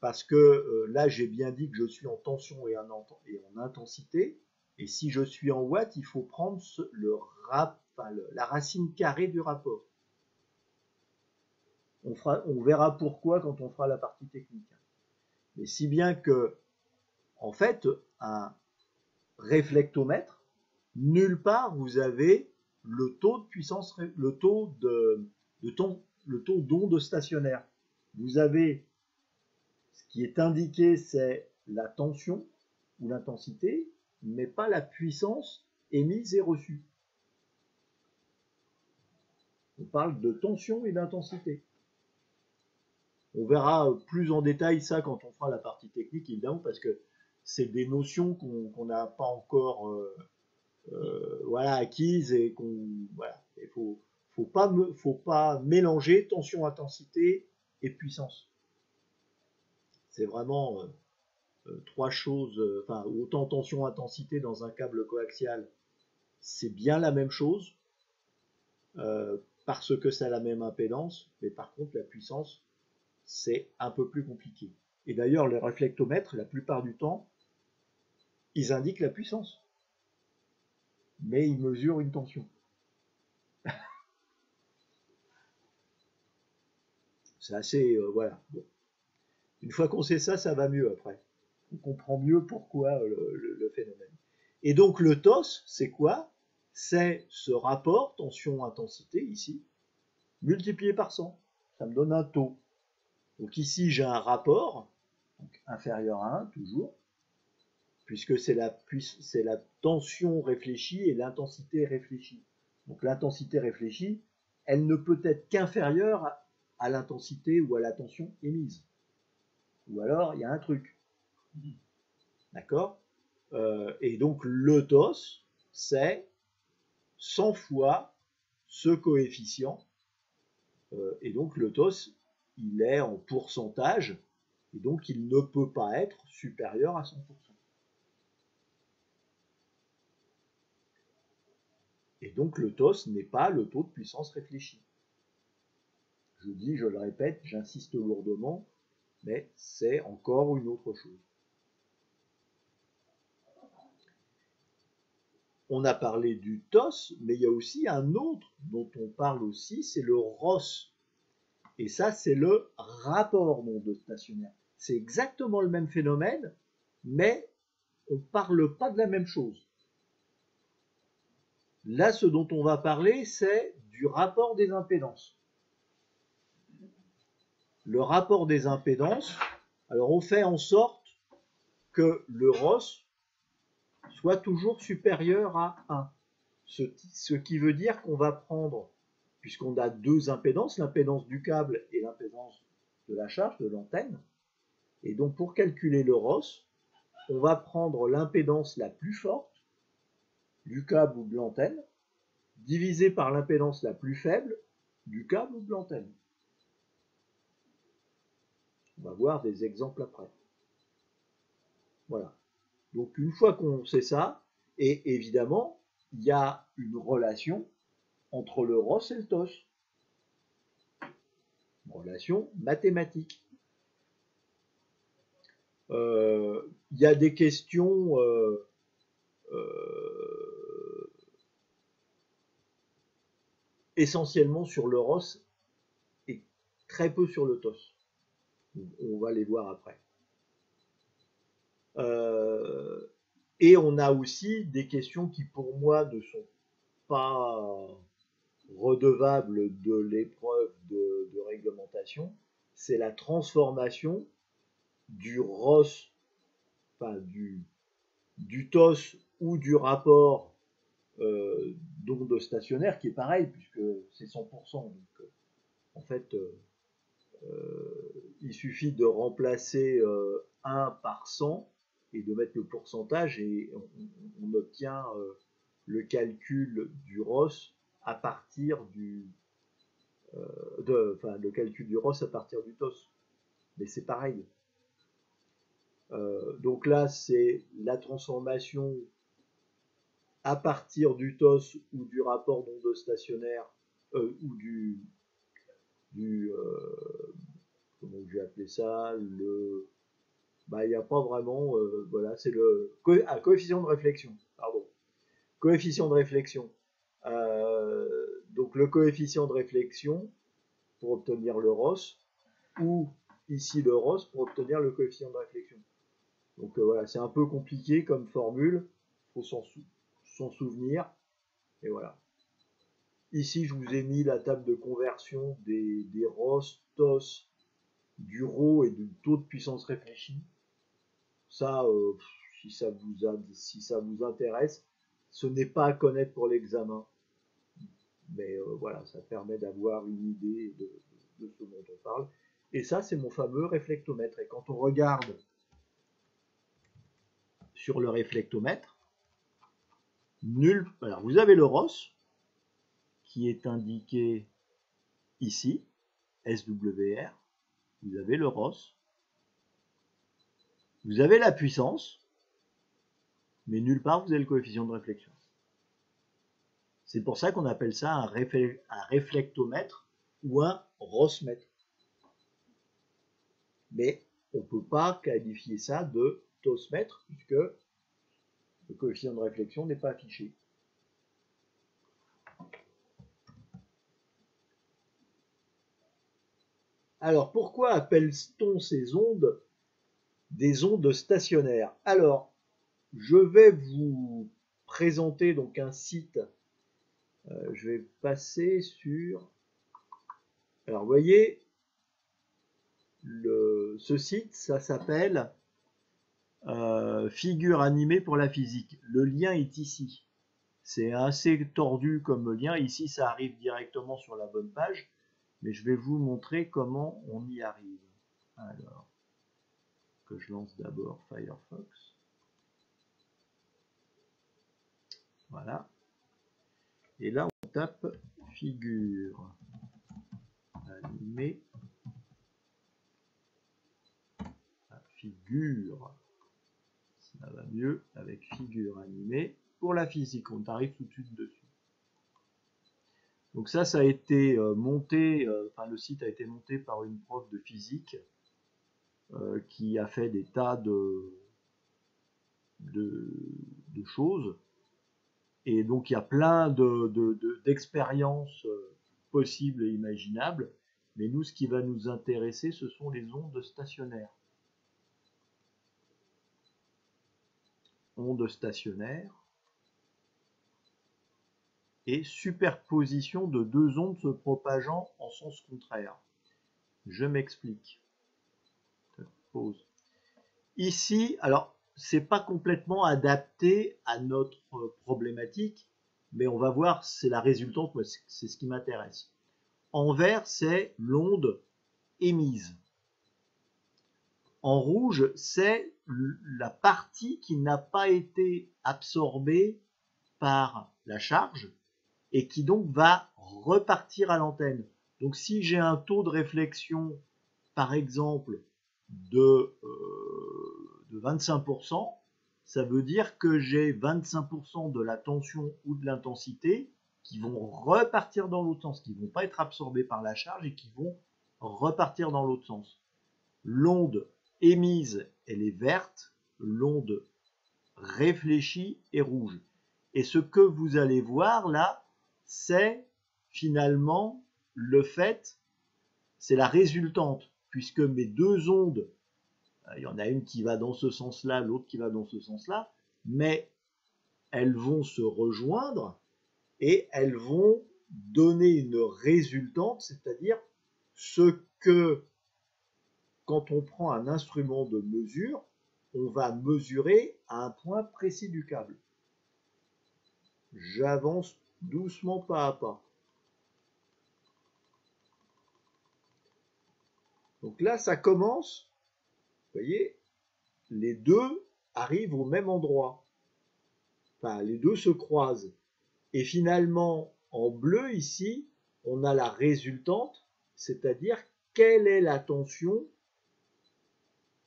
parce que là, j'ai bien dit que je suis en tension et en intensité, et si je suis en watts, il faut prendre la racine carrée du rapport. On verra pourquoi quand on fera la partie technique. Mais si bien que, en fait, un réflectomètre, nulle part vous avez le taux de puissance, le taux d'onde stationnaire. Vous avez, ce qui est indiqué, c'est la tension ou l'intensité, mais pas la puissance émise et reçue. On parle de tension et d'intensité. On verra plus en détail ça quand on fera la partie technique, évidemment, parce que c'est des notions qu'on n'a pas encore acquises et voilà. Il faut pas mélanger tension, intensité et puissance. C'est vraiment trois choses. Autant tension, intensité dans un câble coaxial, c'est bien la même chose parce que ça a la même impédance, mais par contre la puissance, c'est un peu plus compliqué. Et d'ailleurs, les réflectomètres, la plupart du temps, ils indiquent la puissance, mais ils mesurent une tension. C'est assez, voilà. Bon. Une fois qu'on sait ça, ça va mieux après. On comprend mieux pourquoi le phénomène. Et donc le TOS, c'est quoi? C'est ce rapport tension-intensité ici, multiplié par 100. Ça me donne un taux. Donc ici, j'ai un rapport, donc inférieur à 1 toujours, puisque c'est la tension réfléchie et l'intensité réfléchie. Donc l'intensité réfléchie, elle ne peut être qu'inférieure à l'intensité ou à la tension émise. Ou alors, il y a un truc. D'accord? Et donc le TOS, c'est 100 fois ce coefficient. Et donc le TOS, il est en pourcentage, et donc il ne peut pas être supérieur à 100%. Et donc le TOS n'est pas le taux de puissance réfléchi. Je dis, je le répète, j'insiste lourdement, mais c'est encore une autre chose. On a parlé du TOS, mais il y a aussi un autre dont on parle aussi, c'est le ROS. Et ça, c'est le rapport d'onde stationnaire. C'est exactement le même phénomène, mais on ne parle pas de la même chose. Là, ce dont on va parler, c'est du rapport des impédances. Le rapport des impédances, alors on fait en sorte que le ROS soit toujours supérieur à 1. Ce qui veut dire qu'on va prendre, puisqu'on a deux impédances, l'impédance du câble et l'impédance de la charge, de l'antenne, et donc pour calculer le ROS, on va prendre l'impédance la plus forte du câble ou de l'antenne, divisée par l'impédance la plus faible du câble ou de l'antenne. On va voir des exemples après. Voilà. Donc une fois qu'on sait ça, et évidemment, il y a une relation entre le ROS et le TOS. Une relation mathématique. Il y a des questions essentiellement sur le ROS et très peu sur le TOS. On va les voir après. Et on a aussi des questions qui, pour moi, ne sont pas redevables de l'épreuve de réglementation. C'est la transformation du ROS, enfin du TOS ou du rapport d'onde stationnaire, qui est pareil, puisque c'est 100%. Donc, en fait, il suffit de remplacer 1 par 100 et de mettre le pourcentage et on obtient le calcul du ROS à partir le calcul du ROS à partir du TOS. Mais c'est pareil. Donc là, c'est la transformation à partir du TOS ou du rapport d'onde stationnaire ou comment j'ai appelé ça, il n'y a pas vraiment, voilà, c'est le coefficient de réflexion, pardon, coefficient de réflexion. Donc le coefficient de réflexion pour obtenir le ROS, ou ici le ROS pour obtenir le coefficient de réflexion. Donc voilà, c'est un peu compliqué comme formule, il faut s'en souvenir, et voilà. Ici, je vous ai mis la table de conversion des ROS, TOS, du ρ et du taux de puissance réfléchie. Ça, si ça vous intéresse, ce n'est pas à connaître pour l'examen, mais voilà, ça permet d'avoir une idée de ce dont on parle. Et ça, c'est mon fameux réflectomètre. Et quand on regarde sur le réflectomètre, alors vous avez le ROS qui est indiqué ici, SWR. Vous avez le ROS. Vous avez la puissance, mais nulle part vous avez le coefficient de réflexion. C'est pour ça qu'on appelle ça un réflectomètre ou un ROS-mètre. Mais on ne peut pas qualifier ça de TOS-mètre puisque le coefficient de réflexion n'est pas affiché. Alors, pourquoi appelle-t-on ces ondes des ondes stationnaires? Alors, je vais vous présenter donc un site. Je vais passer sur... Alors, vous voyez, ce site, ça s'appelle Figure animée pour la physique. Le lien est ici. C'est assez tordu comme lien. Ici, ça arrive directement sur la bonne page. Mais je vais vous montrer comment on y arrive. Alors, que je lance d'abord Firefox. Voilà. Et là, on tape figure animée. Figure. Ça va mieux avec figure animée. Pour la physique, on arrive tout de suite dessus. Donc ça a été monté, le site a été monté par une prof de physique qui a fait des tas de choses. Et donc il y a plein d'expériences possibles et imaginables. Mais nous, ce qui va nous intéresser, ce sont les ondes stationnaires. Ondes stationnaires et superposition de deux ondes se propageant en sens contraire. Je m'explique. Pause. Ici, alors, c'est pas complètement adapté à notre problématique, mais on va voir, c'est la résultante, c'est ce qui m'intéresse. En vert, c'est l'onde émise. En rouge, c'est la partie qui n'a pas été absorbée par la charge et qui donc va repartir à l'antenne. Donc si j'ai un taux de réflexion, par exemple, de 25%, ça veut dire que j'ai 25% de la tension ou de l'intensité qui vont repartir dans l'autre sens, qui ne vont pas être absorbés par la charge et qui vont repartir dans l'autre sens. L'onde émise, elle est verte, l'onde réfléchie est rouge. Et ce que vous allez voir là, c'est finalement le fait, c'est la résultante, puisque mes deux ondes, il y en a une qui va dans ce sens-là, l'autre qui va dans ce sens-là, mais elles vont se rejoindre et elles vont donner une résultante, c'est-à-dire ce que, quand on prend un instrument de mesure, on va mesurer à un point précis du câble. J'avance doucement pas à pas. Donc là, ça commence, vous voyez, les deux arrivent au même endroit. Enfin, les deux se croisent. Et finalement, en bleu ici, on a la résultante, c'est-à-dire quelle est la tension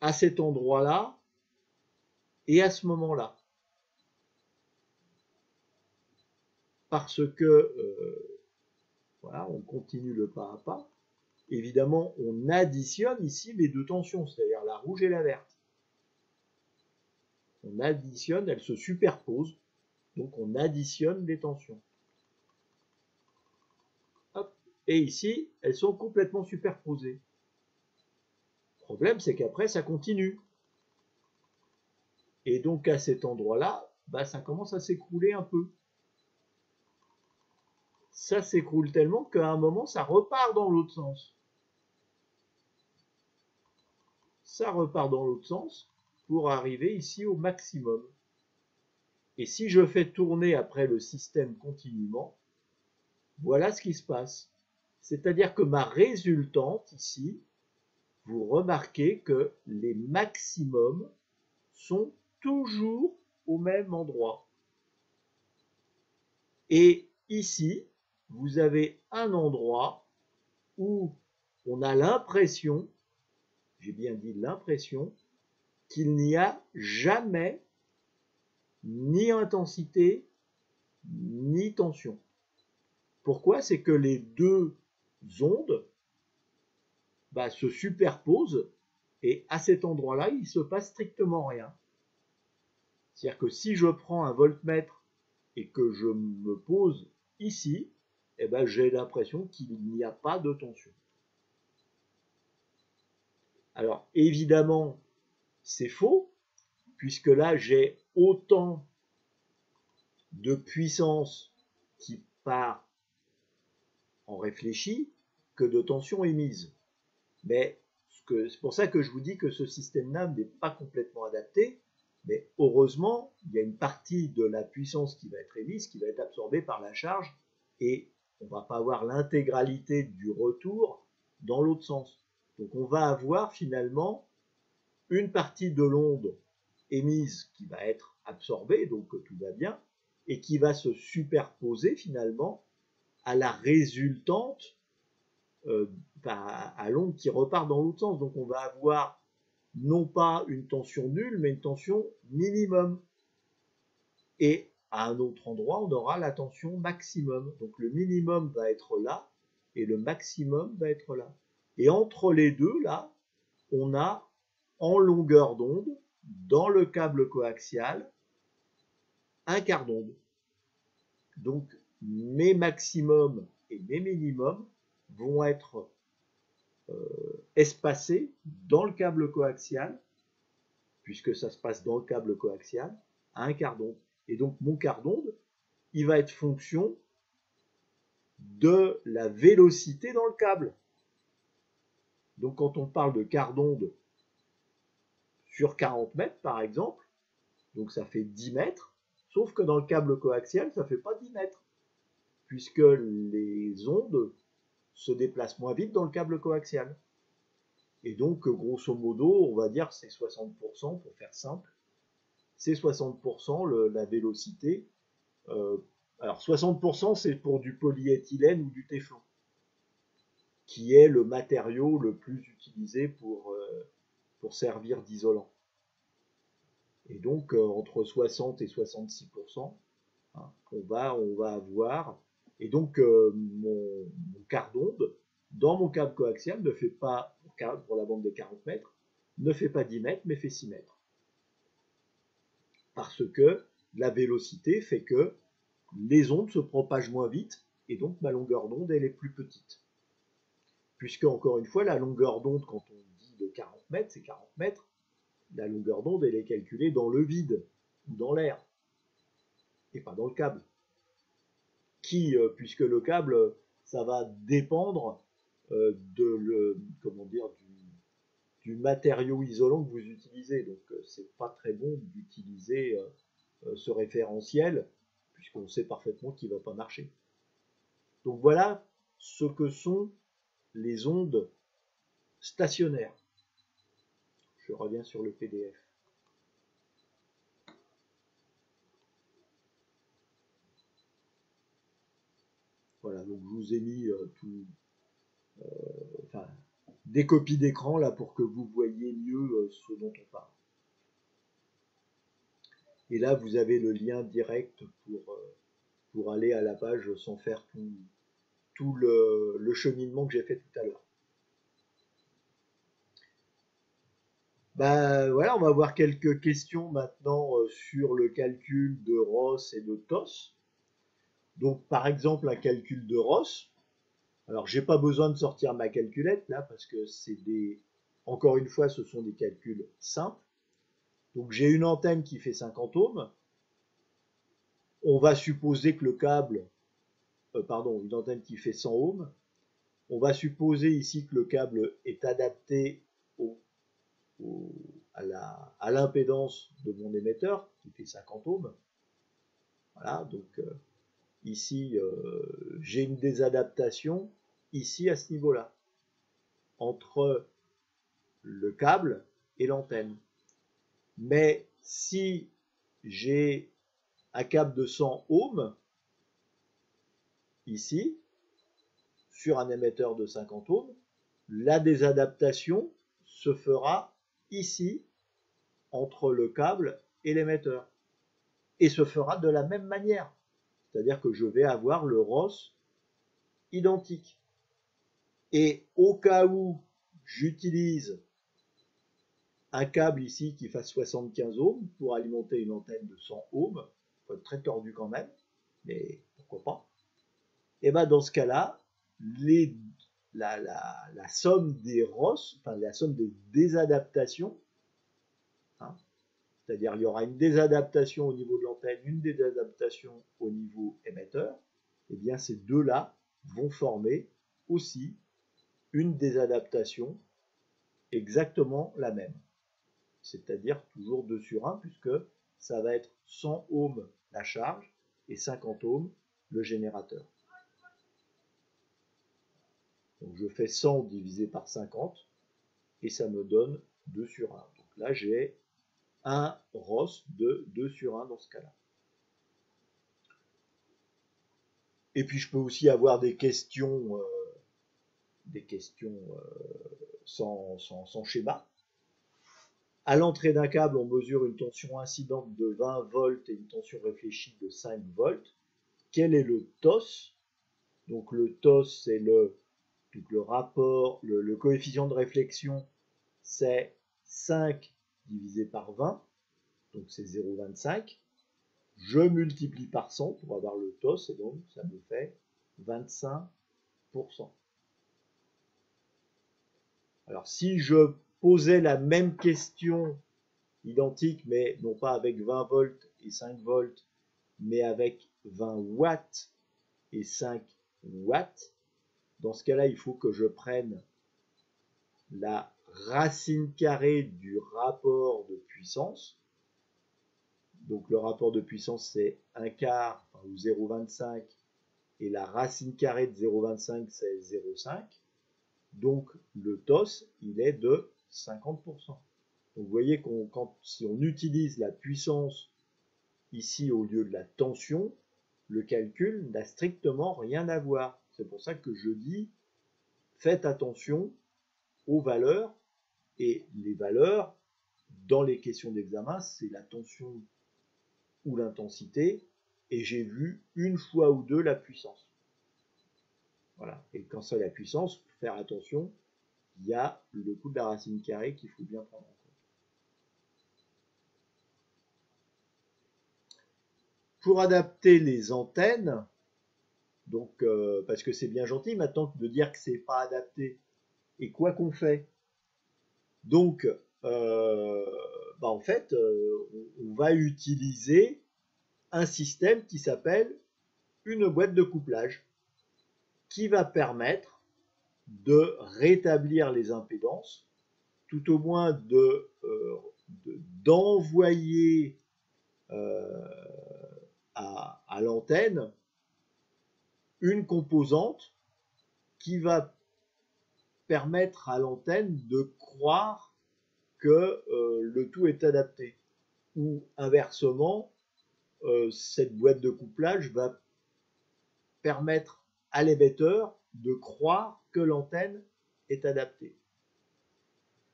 à cet endroit-là et à ce moment-là. Parce que, voilà, on continue le pas à pas. Évidemment, on additionne ici les deux tensions, c'est-à-dire la rouge et la verte. On additionne, elles se superposent, donc on additionne les tensions. Hop. Et ici, elles sont complètement superposées. Le problème, c'est qu'après, ça continue. Et donc, à cet endroit-là, bah, ça commence à s'écrouler un peu. Ça s'écroule tellement qu'à un moment, ça repart dans l'autre sens. Ça repart dans l'autre sens pour arriver ici au maximum. Et si je fais tourner après le système continuellement, voilà ce qui se passe. C'est-à-dire que ma résultante ici, vous remarquez que les maximums sont toujours au même endroit. Et ici, vous avez un endroit où on a l'impression, j'ai bien dit l'impression, qu'il n'y a jamais ni intensité ni tension. Pourquoi? C'est que les deux ondes se superposent et à cet endroit-là, il ne se passe strictement rien. C'est-à-dire que si je prends un voltmètre et que je me pose ici, eh ben, j'ai l'impression qu'il n'y a pas de tension. Alors évidemment, c'est faux, puisque là j'ai autant de puissance qui part en réfléchi que de tension émise. Mais c'est pour ça que je vous dis que ce système-là n'est pas complètement adapté, mais heureusement, il y a une partie de la puissance qui va être émise qui va être absorbée par la charge et on ne va pas avoir l'intégralité du retour dans l'autre sens. Donc on va avoir finalement une partie de l'onde émise qui va être absorbée, donc tout va bien, et qui va se superposer finalement à la résultante à l'onde qui repart dans l'autre sens. Donc on va avoir non pas une tension nulle, mais une tension minimum. Et à un autre endroit, on aura la tension maximum. Donc le minimum va être là, et le maximum va être là. Et entre les deux, là, on a en longueur d'onde, dans le câble coaxial, un quart d'onde. Donc mes maximums et mes minimums vont être espacés dans le câble coaxial, puisque ça se passe dans le câble coaxial, à un quart d'onde. Et donc mon quart d'onde, il va être fonction de la vélocité dans le câble. Donc quand on parle de quart d'onde sur 40 mètres par exemple, donc ça fait 10 mètres, sauf que dans le câble coaxial, ça ne fait pas 10 mètres, puisque les ondes se déplacent moins vite dans le câble coaxial. Et donc, grosso modo, on va dire c'est 60%, pour faire simple, c'est 60% la vélocité. Alors 60% c'est pour du polyéthylène ou du téflon, qui est le matériau le plus utilisé pour servir d'isolant. Et donc entre 60 et 66%, hein, on va avoir. Et donc mon quart d'onde, dans mon câble coaxial, ne fait pas, pour la bande des 40 mètres, ne fait pas 10 mètres, mais fait 6 mètres. Parce que la vélocité fait que les ondes se propagent moins vite, et donc ma longueur d'onde, elle est plus petite. Puisque, encore une fois, la longueur d'onde, quand on dit de 40 mètres, c'est 40 mètres, la longueur d'onde, elle est calculée dans le vide. ou dans l'air, et pas dans le câble. Puisque le câble, ça va dépendre du matériau isolant que vous utilisez. Donc c'est pas très bon d'utiliser ce référentiel, puisqu'on sait parfaitement qu'il ne va pas marcher. Donc voilà ce que sont les ondes stationnaires. Je reviens sur le PDF. Voilà, donc je vous ai mis des copies d'écran là pour que vous voyez mieux ce dont on parle. Et là, vous avez le lien direct pour aller à la page sans faire tout le cheminement que j'ai fait tout à l'heure. Ben voilà, on va voir quelques questions maintenant sur le calcul de Ross et de TOS. Donc par exemple, un calcul de Ross. Alors j'ai pas besoin de sortir ma calculette là parce que encore une fois, ce sont des calculs simples. Donc j'ai une antenne qui fait 50 ohms. On va supposer que le câble, une antenne qui fait 100 ohms. On va supposer ici que le câble est adapté à l'impédance de mon émetteur qui fait 50 ohms. Voilà, donc ici j'ai une désadaptation ici à ce niveau-là entre le câble et l'antenne. Mais si j'ai un câble de 100 ohms ici sur un émetteur de 50 ohms, la désadaptation se fera ici entre le câble et l'émetteur et se fera de la même manière, c'est-à-dire que je vais avoir le Ross identique. Et au cas où j'utilise un câble ici qui fasse 75 ohms pour alimenter une antenne de 100 ohms, il faut être très tordu quand même, mais pourquoi pas, et bien dans ce cas-là, la somme des Ross, enfin la somme des désadaptations, hein, c'est-à-dire il y aura une désadaptation au niveau de l'antenne, une désadaptation au niveau émetteur, et bien ces deux-là vont former aussi une désadaptation exactement la même. C'est-à-dire toujours 2 sur 1, puisque ça va être 100 ohms la charge et 50 ohms le générateur. Donc je fais 100 divisé par 50 et ça me donne 2 sur 1. Donc là j'ai un Ross de 2 sur 1 dans ce cas-là. Et puis je peux aussi avoir des questions sans schéma. À l'entrée d'un câble, on mesure une tension incidente de 20 volts et une tension réfléchie de 5 volts. Quel est le TOS? Donc le TOS, c'est le rapport, le coefficient de réflexion, c'est 5 divisé par 20, donc c'est 0,25. Je multiplie par 100 pour avoir le TOS, et donc ça me fait 25%. Alors si je posais la même question identique, mais non pas avec 20 volts et 5 volts, mais avec 20 watts et 5 watts, dans ce cas-là, il faut que je prenne la racine carrée du rapport de puissance. Donc le rapport de puissance, c'est 1 quart, ou 0,25, et la racine carrée de 0,25, c'est 0,5. Donc le TOS, il est de 50%. Donc vous voyez si on utilise la puissance ici au lieu de la tension, le calcul n'a strictement rien à voir. C'est pour ça que je dis, faites attention aux valeurs, et les valeurs, dans les questions d'examen, c'est la tension ou l'intensité, et j'ai vu une fois ou deux la puissance. Voilà, et quand c'est la puissance, faut faire attention, il y a le coût de la racine carrée qu'il faut bien prendre en compte. Pour adapter les antennes, donc parce que c'est bien gentil maintenant de dire que c'est pas adapté, et quoi qu'on fait. Donc en fait, on va utiliser un système qui s'appelle une boîte de couplage, qui va permettre de rétablir les impédances, tout au moins d'envoyer à l'antenne une composante qui va permettre à l'antenne de croire que le tout est adapté. Ou inversement, cette boîte de couplage va permettre à l'émetteur de croire que l'antenne est adaptée.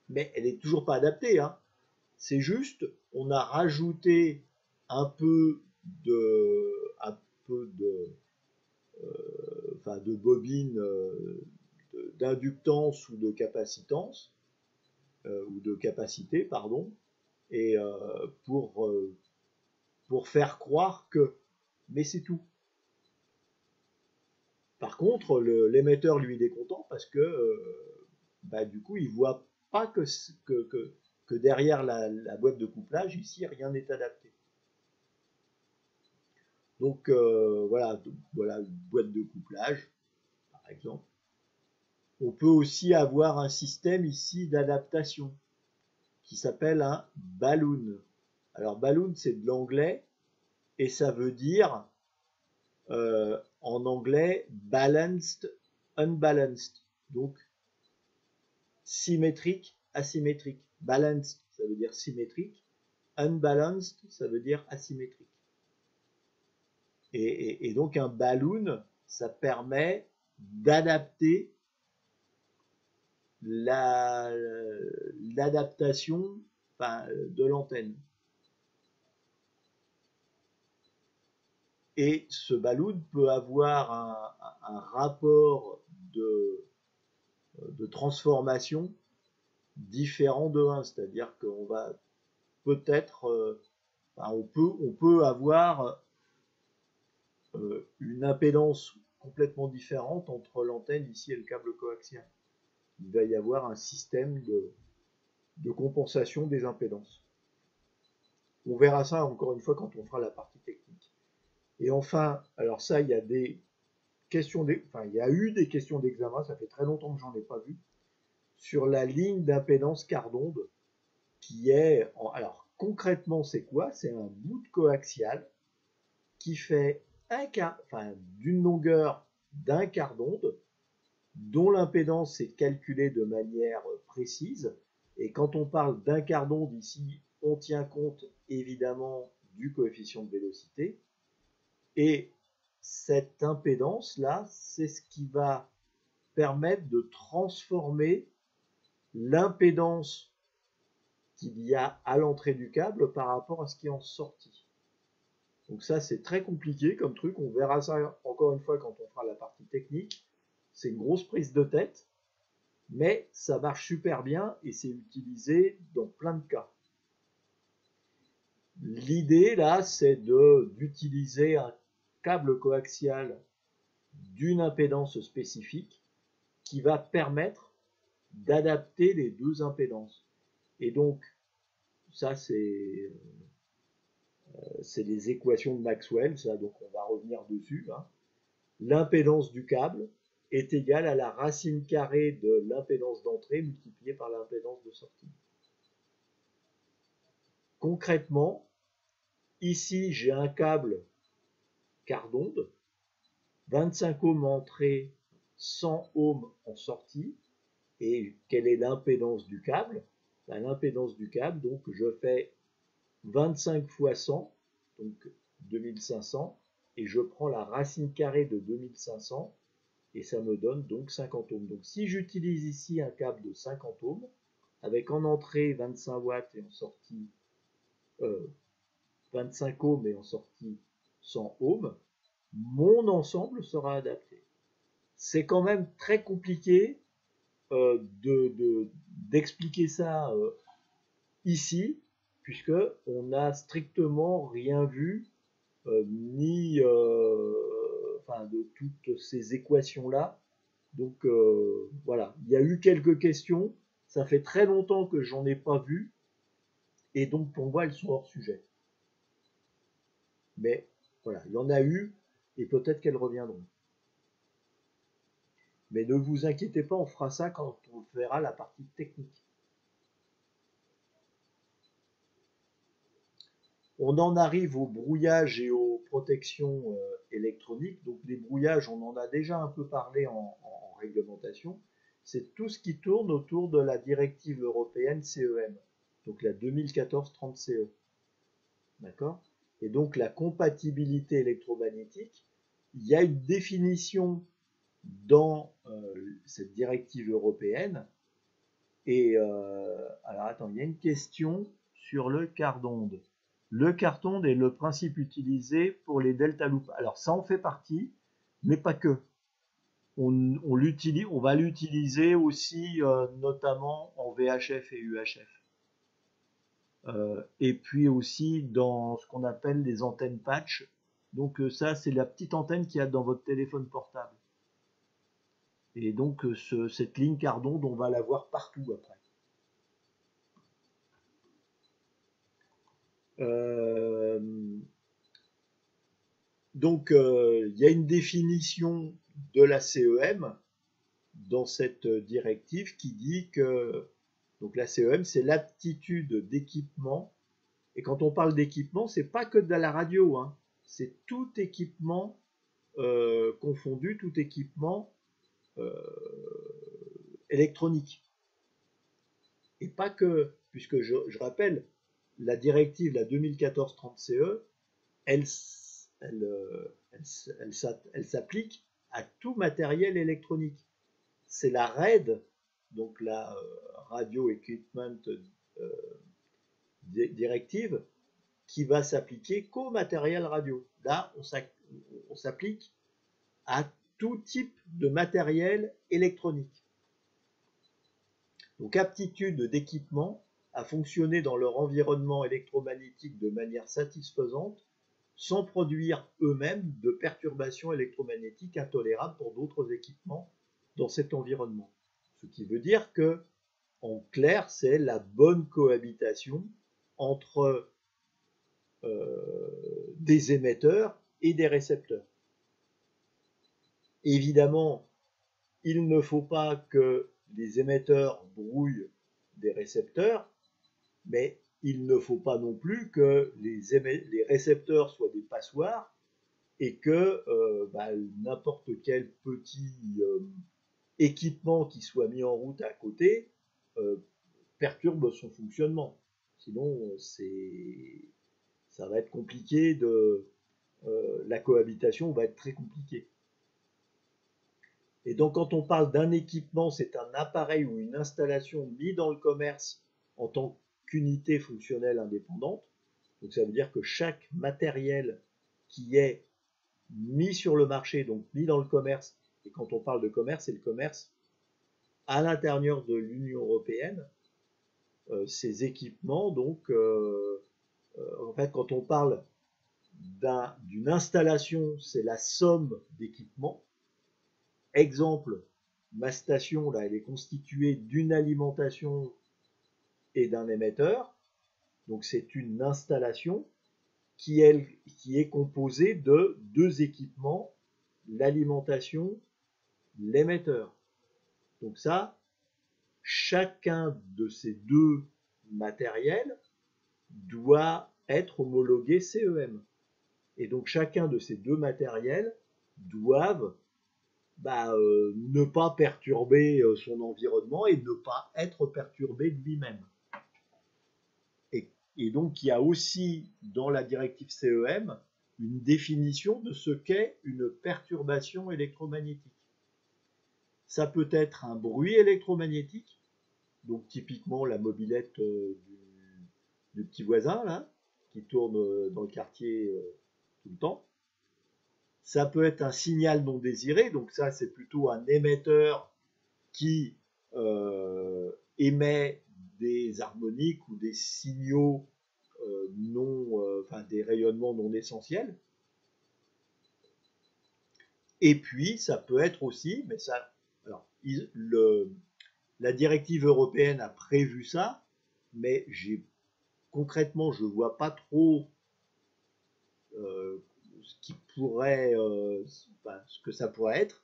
Mais elle n'est toujours pas adaptée, hein. C'est juste, on a rajouté un peu de bobine d'inductance ou de capacitance, ou de capacité, pardon, et pour faire croire que, mais c'est tout. Par contre, l'émetteur, lui, il est content parce que du coup, il ne voit pas que derrière la boîte de couplage, ici, rien n'est adapté. Donc, voilà une boîte de couplage, par exemple. On peut aussi avoir un système ici d'adaptation qui s'appelle un balloon. Alors, balloon, c'est de l'anglais et ça veut dire en anglais balanced, unbalanced. Donc symétrique, asymétrique. Balanced, ça veut dire symétrique. Unbalanced, ça veut dire asymétrique. Et donc un balloon, ça permet d'adapter l'adaptation de l'antenne. Et ce balloon peut avoir un rapport de transformation différent de 1, c'est-à-dire qu'on va peut-être, on peut avoir une impédance complètement différente entre l'antenne ici et le câble coaxial. Il va y avoir un système de compensation des impédances. On verra ça encore une fois quand on fera la partie technique. Et enfin, alors ça, il y a des questions, il y a eu des questions d'examen, ça fait très longtemps que j'en ai pas vu, sur la ligne d'impédance quart d'onde, qui est, alors concrètement c'est quoi? C'est un bout de coaxial qui fait d'une longueur d'un quart d'onde, dont l'impédance est calculée de manière précise. Et quand on parle d'un quart d'onde ici, on tient compte évidemment du coefficient de vélocité. Et cette impédance-là, c'est ce qui va permettre de transformer l'impédance qu'il y a à l'entrée du câble par rapport à ce qui est en sortie. Donc ça, c'est très compliqué comme truc. On verra ça encore une fois quand on fera la partie technique. C'est une grosse prise de tête, mais ça marche super bien et c'est utilisé dans plein de cas. L'idée là, c'est d'utiliser un câble coaxial d'une impédance spécifique qui va permettre d'adapter les deux impédances. Et donc, ça c'est les équations de Maxwell, ça, donc on va revenir dessus. Hein. L'impédance du câble est égale à la racine carrée de l'impédance d'entrée multipliée par l'impédance de sortie. Concrètement, ici j'ai un câble quart d'onde, 25 ohms en entrée, 100 ohms en sortie. Et quelle est l'impédance du câble? L'impédance du câble, donc je fais 25 fois 100, donc 2500, et je prends la racine carrée de 2500, et ça me donne donc 50 ohms. Donc si j'utilise ici un câble de 50 ohms, avec en entrée 25 watts et en sortie 25 ohms et en sortie 100 ohms, mon ensemble sera adapté. C'est quand même très compliqué d'expliquer ça ici, puisque on n'a strictement rien vu de toutes ces équations là. Donc voilà, il y a eu quelques questions, ça fait très longtemps que j'en ai pas vu, et donc pour moi elles sont hors sujet. Mais voilà, il y en a eu, et peut-être qu'elles reviendront. Mais ne vous inquiétez pas, on fera ça quand on verra la partie technique. On en arrive au brouillage et aux protections électroniques. Donc les brouillages, on en a déjà un peu parlé en réglementation. C'est tout ce qui tourne autour de la directive européenne CEM, donc la 2014-30 CE. D'accord? Et donc la compatibilité électromagnétique, il y a une définition dans cette directive européenne. Et alors attends, il y a une question sur le quart d'onde. Le quart d'onde est le principe utilisé pour les delta loops. Alors ça en fait partie, mais pas que. On va l'utiliser aussi notamment en VHF et UHF. Et puis aussi dans ce qu'on appelle les antennes patch. Donc ça, c'est la petite antenne qu'il y a dans votre téléphone portable. Et donc cette ligne quart d'onde, on va la voir partout après. Donc il y a une définition de la CEM dans cette directive qui dit que donc la CEM, c'est l'aptitude d'équipement. Et quand on parle d'équipement, c'est pas que de la radio, hein. C'est tout équipement confondu, tout équipement électronique. Et pas que, puisque je rappelle, la directive, la 2014-30 CE, elle s'applique à tout matériel électronique. C'est la RED, donc la Radio Equipment Directive, qui va s'appliquer qu'au matériel radio. Là, on s'applique à tout type de matériel électronique. Donc, aptitude d'équipement à fonctionner dans leur environnement électromagnétique de manière satisfaisante, sans produire eux-mêmes de perturbations électromagnétiques intolérables pour d'autres équipements dans cet environnement. Ce qui veut dire que, en clair, c'est la bonne cohabitation entre des émetteurs et des récepteurs. Évidemment, il ne faut pas que les émetteurs brouillent des récepteurs, mais il ne faut pas non plus que les récepteurs soient des passoires et que n'importe quel petit équipement qui soit mis en route à côté perturbe son fonctionnement. Sinon, ça va être compliqué la cohabitation va être très compliquée. Et donc, quand on parle d'un équipement, c'est un appareil ou une installation mis dans le commerce en tant qu'unité fonctionnelle indépendante. Donc, ça veut dire que chaque matériel qui est mis sur le marché, donc mis dans le commerce, et quand on parle de commerce, c'est le commerce à l'intérieur de l'Union européenne, ces équipements, donc, en fait, quand on parle d'une installation, c'est la somme d'équipements. Exemple, ma station, là, elle est constituée d'une alimentation et d'un émetteur. Donc, c'est une installation qui est composée de deux équipements, l'alimentation, l'émetteur. Donc ça, chacun de ces deux matériels doit être homologué CEM. Et donc, chacun de ces deux matériels doivent ne pas perturber son environnement et ne pas être perturbé lui-même. Et donc, il y a aussi dans la directive CEM une définition de ce qu'est une perturbation électromagnétique. Ça peut être un bruit électromagnétique, donc typiquement la mobilette du petit voisin, là, qui tourne dans le quartier tout le temps. Ça peut être un signal non désiré, donc ça c'est plutôt un émetteur qui émet des harmoniques ou des signaux des rayonnements non essentiels. Et puis ça peut être aussi, mais ça, alors la directive européenne a prévu ça, mais j'ai concrètement, je ne vois pas trop ce qui pourrait, ce que ça pourrait être.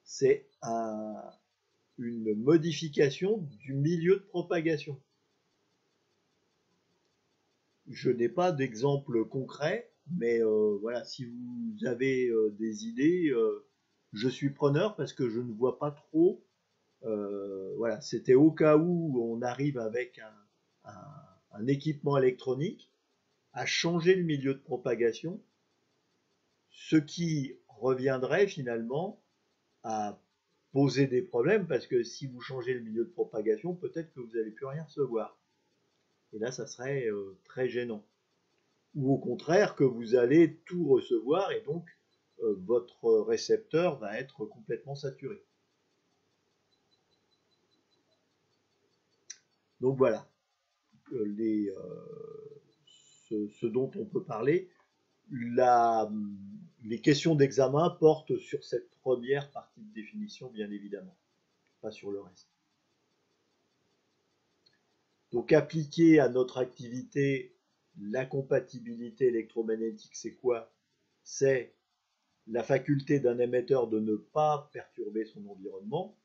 C'est une modification du milieu de propagation. Je n'ai pas d'exemple concret, mais voilà, si vous avez des idées, je suis preneur parce que je ne vois pas trop. Voilà, c'était au cas où on arrive avec un équipement électronique à changer le milieu de propagation, ce qui reviendrait finalement à poser des problèmes parce que si vous changez le milieu de propagation, peut-être que vous n'allez plus rien recevoir. Et là, ça serait très gênant. Ou au contraire, que vous allez tout recevoir et donc votre récepteur va être complètement saturé. Donc voilà ce dont on peut parler. Les questions d'examen portent sur cette première partie de définition, bien évidemment, pas sur le reste. Donc appliquer à notre activité la compatibilité électromagnétique, c'est quoi? C'est la faculté d'un émetteur de ne pas perturber son environnement,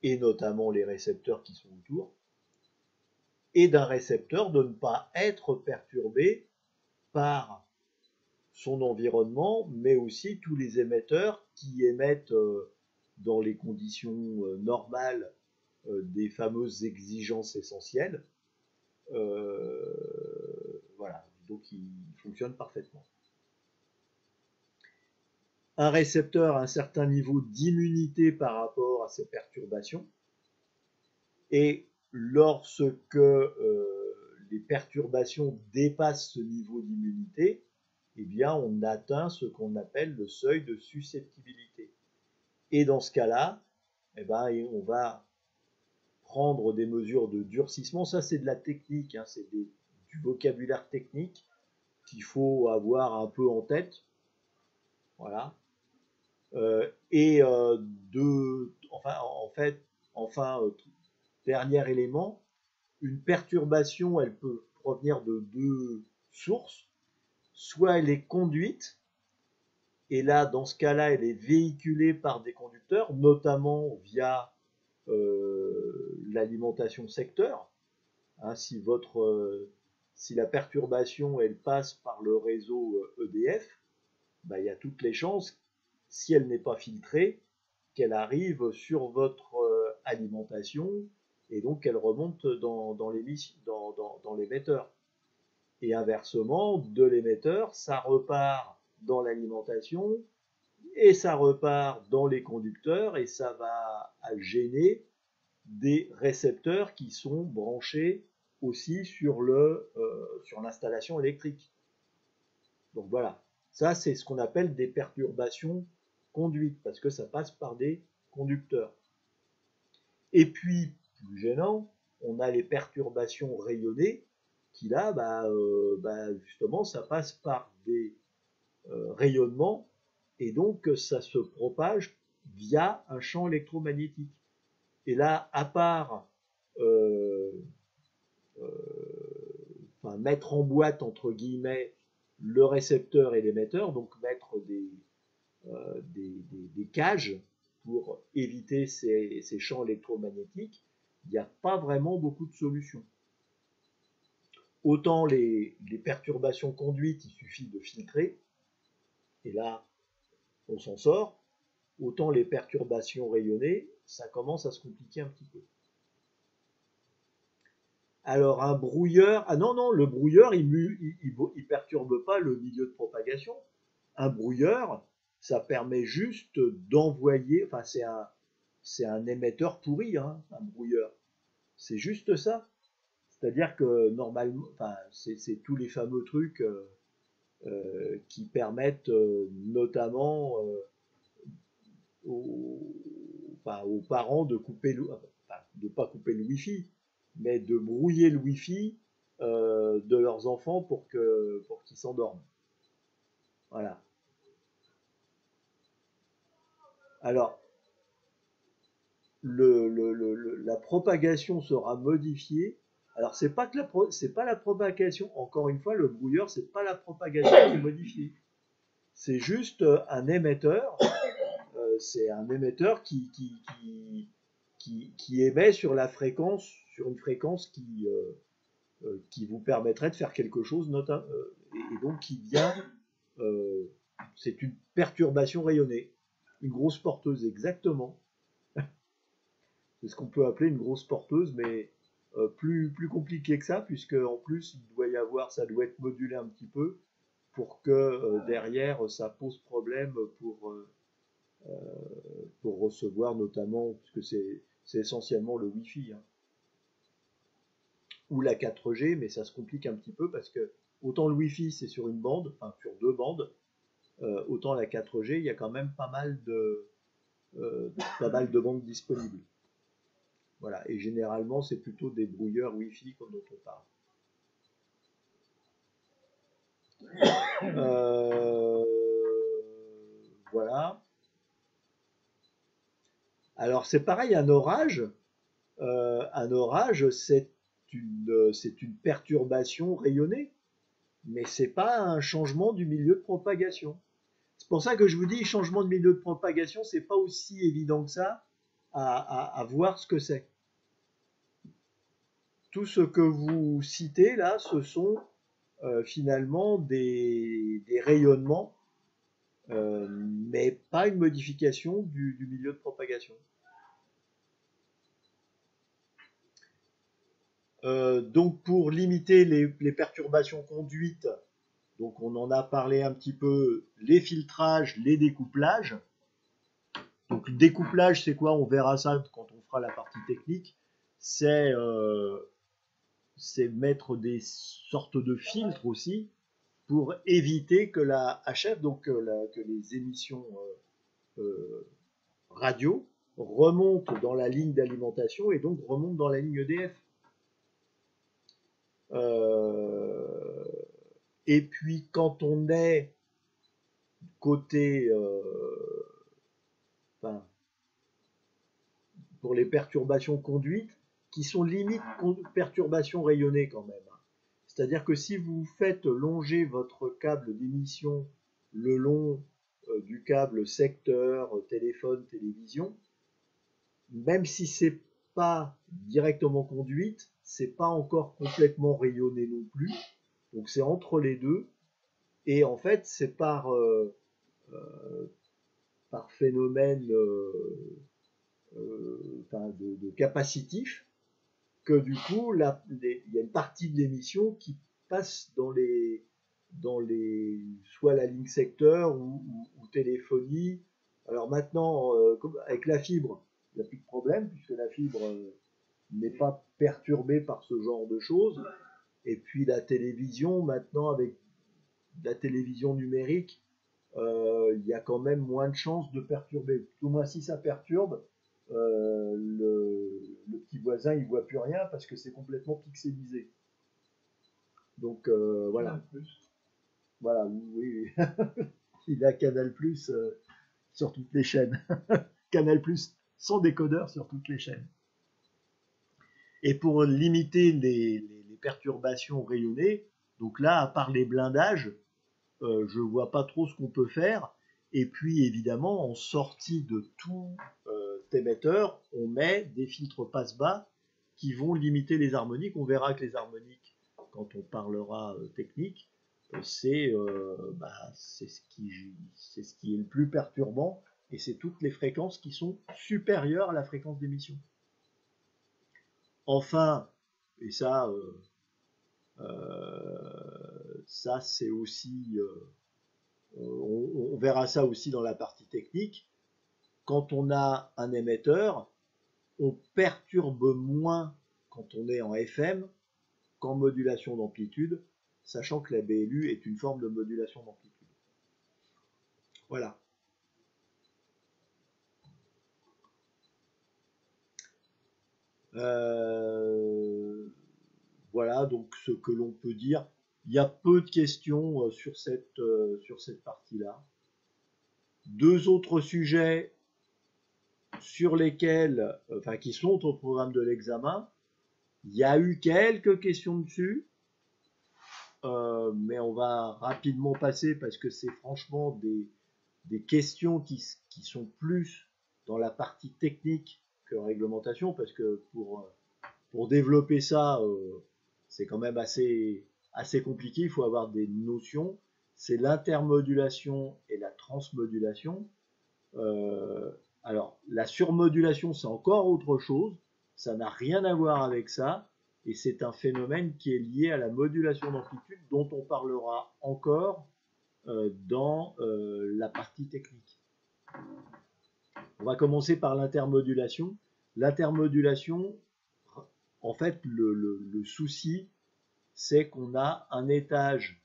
et notamment les récepteurs qui sont autour, et d'un récepteur de ne pas être perturbé par son environnement, mais aussi tous les émetteurs qui émettent dans les conditions normales des fameuses exigences essentielles. Voilà, donc il fonctionne parfaitement. Un récepteur a un certain niveau d'immunité par rapport à ces perturbations, et lorsque les perturbations dépassent ce niveau d'immunité, eh bien, on atteint ce qu'on appelle le seuil de susceptibilité. Et dans ce cas-là, eh ben, on va prendre des mesures de durcissement. Ça, c'est de la technique, hein, c'est du vocabulaire technique qu'il faut avoir un peu en tête. Voilà. Dernier élément, une perturbation, elle peut provenir de deux sources. Soit elle est conduite, et là, dans ce cas-là, elle est véhiculée par des conducteurs, notamment via l'alimentation secteur. Hein, si la perturbation, elle passe par le réseau EDF, bah, il y a toutes les chances, si elle n'est pas filtrée, qu'elle arrive sur votre alimentation, et donc qu'elle remonte dans l'émetteur. Et inversement, de l'émetteur, ça repart dans l'alimentation, et ça repart dans les conducteurs, et ça va gêner des récepteurs qui sont branchés aussi sur l'installation électrique. Donc voilà, ça c'est ce qu'on appelle des perturbations conduites, parce que ça passe par des conducteurs. Et puis, plus gênant, on a les perturbations rayonnées, qui là, justement, ça passe par des rayonnements, et donc ça se propage via un champ électromagnétique. Et là, à part mettre en boîte, entre guillemets, le récepteur et l'émetteur, donc mettre des cages pour éviter ces champs électromagnétiques, il n'y a pas vraiment beaucoup de solutions. Autant les perturbations conduites, il suffit de filtrer, et là, on s'en sort. Autant les perturbations rayonnées, ça commence à se compliquer un petit peu. Alors un brouilleur, non, le brouilleur, il perturbe pas le milieu de propagation. Un brouilleur, ça permet juste d'envoyer, enfin c'est un émetteur pourri, hein, un brouilleur. C'est juste ça. C'est-à-dire que normalement, c'est tous les fameux trucs qui permettent notamment aux parents de couper de pas couper le Wi-Fi, mais de brouiller le Wi-Fi de leurs enfants pour qu'ils s'endorment. Voilà. Alors, la propagation sera modifiée Alors, c'est pas la propagation. Encore une fois, le brouilleur, c'est pas la propagation qui est modifiée. C'est juste un émetteur. C'est un émetteur qui émet sur la fréquence, sur une fréquence qui vous permettrait de faire quelque chose, et donc qui vient. C'est une perturbation rayonnée. Une grosse porteuse, exactement. C'est ce qu'on peut appeler une grosse porteuse, mais plus compliqué que ça, puisque en plus, ça doit être modulé un petit peu pour que derrière, ça pose problème pour recevoir notamment, puisque c'est essentiellement le Wi-Fi, hein, ou la 4G, mais ça se complique un petit peu parce que autant le Wi-Fi c'est sur une bande, enfin sur deux bandes, autant la 4G, il y a quand même pas mal de bandes disponibles. Voilà, et généralement c'est plutôt des brouilleurs Wi-Fi dont on parle. Voilà. Alors c'est pareil, un orage, c'est une perturbation rayonnée, mais c'est pas un changement du milieu de propagation. C'est pour ça que je vous dis, changement de milieu de propagation, c'est pas aussi évident que ça à voir ce que c'est. Tout ce que vous citez là, ce sont finalement des rayonnements, mais pas une modification du milieu de propagation. Donc pour limiter les perturbations conduites, donc on en a parlé un petit peu, les filtrages, les découplages. Donc le découplage, c'est quoi? On verra ça quand on fera la partie technique. C'est mettre des sortes de filtres aussi pour éviter que la HF, donc que les émissions radio, remontent dans la ligne d'alimentation et donc remontent dans la ligne EDF. Et puis quand on est côté, enfin, pour les perturbations conduites, qui sont limite perturbations rayonnées quand même. C'est-à-dire que si vous faites longer votre câble d'émission le long du câble secteur, téléphone, télévision, même si c'est pas directement conduite, c'est pas encore complètement rayonné non plus. Donc c'est entre les deux. Et en fait, c'est par phénomène de capacitif que du coup, il y a une partie de l'émission qui passe soit la ligne secteur ou téléphonie. Alors maintenant, avec la fibre, il n'y a plus de problème puisque la fibre n'est pas perturbée par ce genre de choses. Et puis la télévision, maintenant, avec la télévision numérique, il y a quand même moins de chances de perturber. Tout moins si ça perturbe, le petit voisin il voit plus rien parce que c'est complètement pixelisé. Donc voilà. Voilà, oui. Il a Canal Plus sur toutes les chaînes. Canal Plus sans décodeur sur toutes les chaînes. Et pour limiter les perturbations rayonnées, donc là, à part les blindages, je vois pas trop ce qu'on peut faire. Et puis évidemment, en sortie de tout émetteur, on met des filtres passe-bas qui vont limiter les harmoniques. On verra que les harmoniques, quand on parlera technique, c'est ce qui est le plus perturbant, et c'est toutes les fréquences qui sont supérieures à la fréquence d'émission. Enfin, et ça c'est aussi, on verra ça aussi dans la partie technique, quand on a un émetteur, on perturbe moins quand on est en FM qu'en modulation d'amplitude, sachant que la BLU est une forme de modulation d'amplitude. Voilà. Voilà donc ce que l'on peut dire. Il y a peu de questions sur cette partie-là. Deux autres sujets sur lesquels, qui sont au programme de l'examen. Il y a eu quelques questions dessus, mais on va rapidement passer parce que c'est franchement des questions qui sont plus dans la partie technique que réglementation, parce que pour développer ça, c'est quand même assez compliqué, il faut avoir des notions. C'est l'intermodulation et la transmodulation. Alors, la surmodulation, c'est encore autre chose, ça n'a rien à voir avec ça, et c'est un phénomène qui est lié à la modulation d'amplitude dont on parlera encore dans la partie technique. On va commencer par l'intermodulation. L'intermodulation, en fait, le souci, c'est qu'on a un étage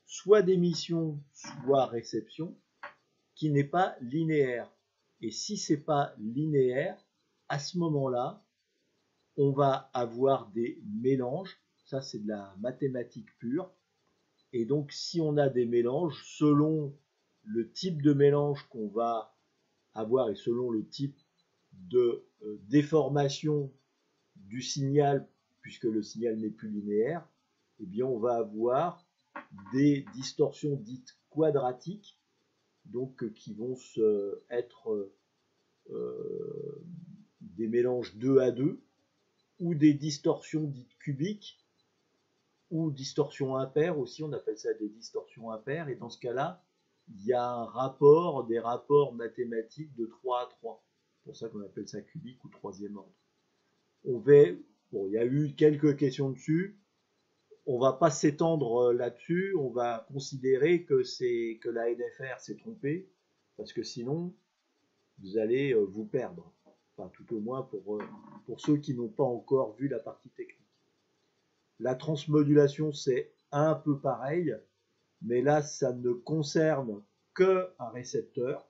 soit d'émission, soit réception, qui n'est pas linéaire. Et si c'est pas linéaire, à ce moment-là, on va avoir des mélanges. Ça, c'est de la mathématique pure. Et donc, si on a des mélanges, selon le type de mélange qu'on va avoir et selon le type de déformation du signal, puisque le signal n'est plus linéaire, eh bien, on va avoir des distorsions dites quadratiques, donc qui vont être des mélanges 2 à 2, ou des distorsions dites cubiques, ou distorsions impaires aussi, on appelle ça des distorsions impaires, et dans ce cas-là, il y a un rapport, des rapports mathématiques de 3 à 3. C'est pour ça qu'on appelle ça cubique ou troisième ordre. Bon, il y a eu quelques questions dessus. On va pas s'étendre là-dessus. On va considérer que la NFR s'est trompée, parce que sinon, vous allez vous perdre. Enfin, tout au moins pour ceux qui n'ont pas encore vu la partie technique. La transmodulation, c'est un peu pareil, mais là, ça ne concerne qu'un récepteur,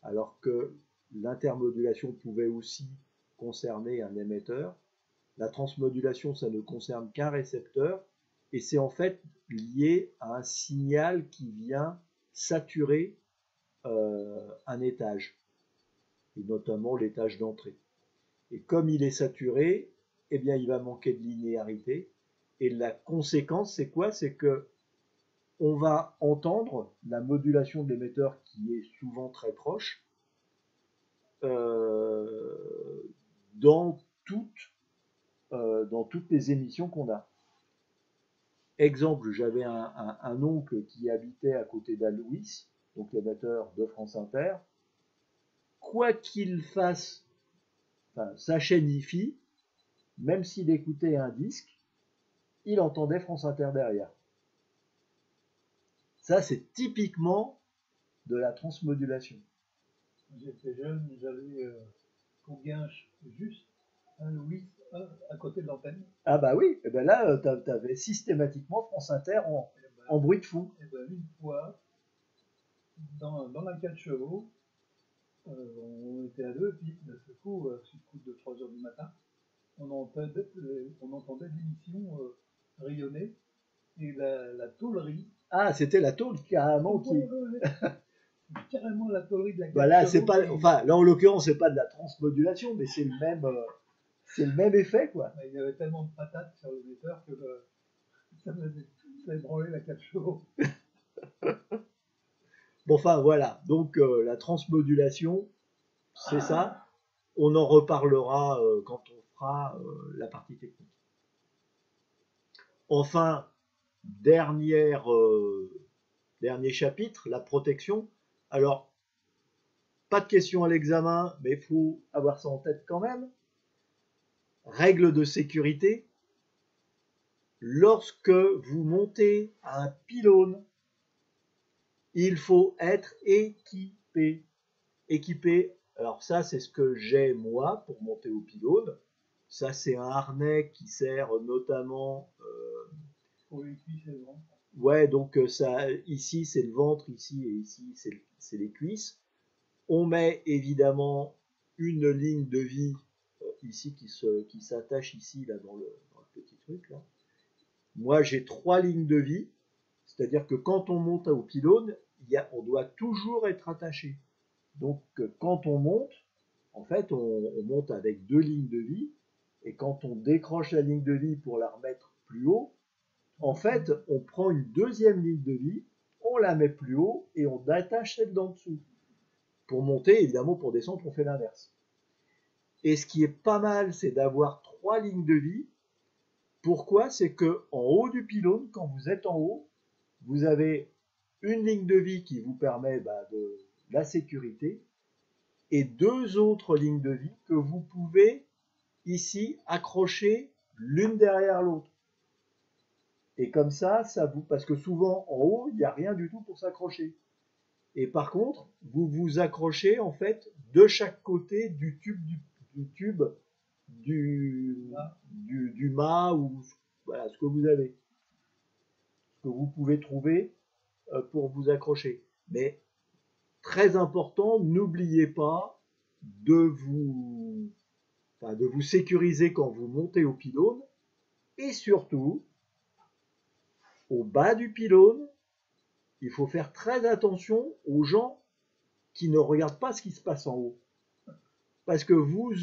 alors que l'intermodulation pouvait aussi concerner un émetteur. La transmodulation, ça ne concerne qu'un récepteur, et c'est en fait lié à un signal qui vient saturer un étage, et notamment l'étage d'entrée. Et comme il est saturé, eh bien, il va manquer de linéarité, et la conséquence, c'est quoi? C'est que on va entendre la modulation de l'émetteur qui est souvent très proche dans toutes les émissions qu'on a. Exemple, j'avais un oncle qui habitait à côté d'Aloïs, donc l'émetteur de France Inter. Quoi qu'il fasse, enfin, sa chaîne IFI, même s'il écoutait un disque, il entendait France Inter derrière. Ça, c'est typiquement de la transmodulation. J'étais jeune, j'avais Courguinche juste un Louis à côté de l'antenne. Ah bah oui, et ben là, tu avais systématiquement France Inter en bruit de fond. Et ben une fois, dans la 4 chevaux, on était à deux, et puis d'un seul coup, sur le coup de 3 h du matin, on entendait l'émission rayonner, et la tôlerie. Ah, c'était la tôle carrément qui. Carrément la tôlerie de la 4 Voilà, chevaux. c'est pas, enfin, là en l'occurrence, c'est pas de la transmodulation, mais c'est le même effet, quoi. Il y avait tellement de patates sur l'émetteur que ça m'avait branlé la 4 chevaux. Bon, enfin, voilà. Donc, la transmodulation, c'est ça. On en reparlera quand on fera la partie technique. Enfin, dernier chapitre, la protection. Alors, pas de questions à l'examen, mais il faut avoir ça en tête quand même. Règle de sécurité. Lorsque vous montez à un pylône, il faut être équipé. Équipé, alors ça c'est ce que j'ai moi pour monter au pylône. Ça c'est un harnais qui sert notamment... Pour les cuisses et le ventre. Ouais, donc ça, ici c'est le ventre, ici et ici c'est les cuisses. On met évidemment une ligne de vie ici qui s'attache ici là dans le petit truc là. Moi j'ai 3 lignes de vie, c'est-à-dire que quand on monte au pylône, on doit toujours être attaché. Donc quand on monte, en fait on monte avec 2 lignes de vie, Et quand on décroche la ligne de vie pour la remettre plus haut, en fait, on prend une deuxième ligne de vie, on la met plus haut et on attache celle d'en dessous. Pour monter, évidemment, pour descendre, on fait l'inverse. Et ce qui est pas mal, c'est d'avoir 3 lignes de vie. Pourquoi? C'est que en haut du pylône, quand vous êtes en haut, vous avez une ligne de vie qui vous permet de la sécurité et 2 autres lignes de vie que vous pouvez ici accrocher l'une derrière l'autre. Et comme ça vous, parce que souvent en haut, il n'y a rien du tout pour s'accrocher. Et par contre, vous vous accrochez en fait de chaque côté du tube du mât ou voilà ce que vous avez, ce que vous pouvez trouver pour vous accrocher. Mais très important, n'oubliez pas de vous sécuriser quand vous montez au pylône et surtout au bas du pylône, il faut faire très attention aux gens qui ne regardent pas ce qui se passe en haut. Parce que vous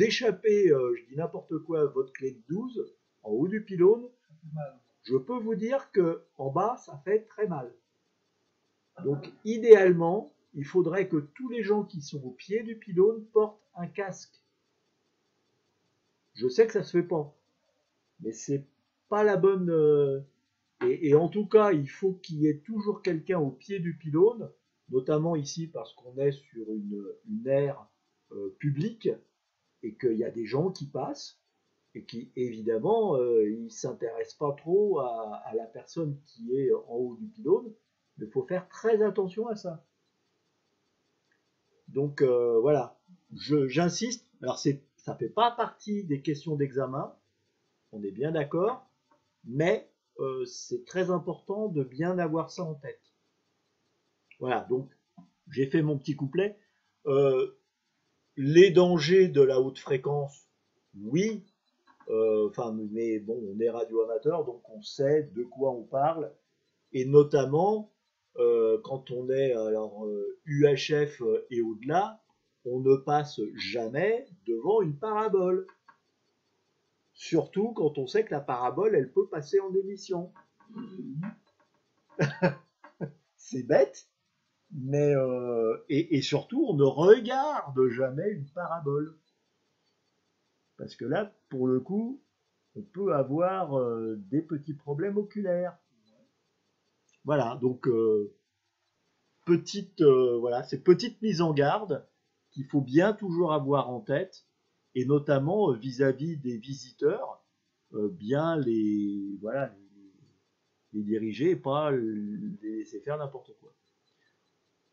échappez, je dis n'importe quoi, votre clé de 12 en haut du pylône, je peux vous dire que en bas, ça fait très mal. Donc, idéalement, il faudrait que tous les gens qui sont au pied du pylône portent un casque. Je sais que ça se fait pas, mais c'est pas la bonne. Et en tout cas, il faut qu'il y ait toujours quelqu'un au pied du pylône, notamment ici parce qu'on est sur une aire publique et qu'il y a des gens qui passent et qui, évidemment, ils ne s'intéressent pas trop à la personne qui est en haut du pylône, mais il faut faire très attention à ça. Donc voilà, j'insiste. Alors ça ne fait pas partie des questions d'examen, on est bien d'accord, mais c'est très important de bien avoir ça en tête. Voilà, donc j'ai fait mon petit couplet. Les dangers de la haute fréquence, oui, mais bon, on est radioamateur, donc on sait de quoi on parle, et notamment quand on est UHF et au-delà, on ne passe jamais devant une parabole. Surtout quand on sait que la parabole, elle peut passer en émission. C'est bête, mais et surtout, on ne regarde jamais une parabole. Parce que là, pour le coup, on peut avoir des petits problèmes oculaires. Voilà, donc ces petites mises en garde qu'il faut bien toujours avoir en tête, et notamment vis-à-vis des visiteurs, bien les diriger et pas les laisser faire n'importe quoi.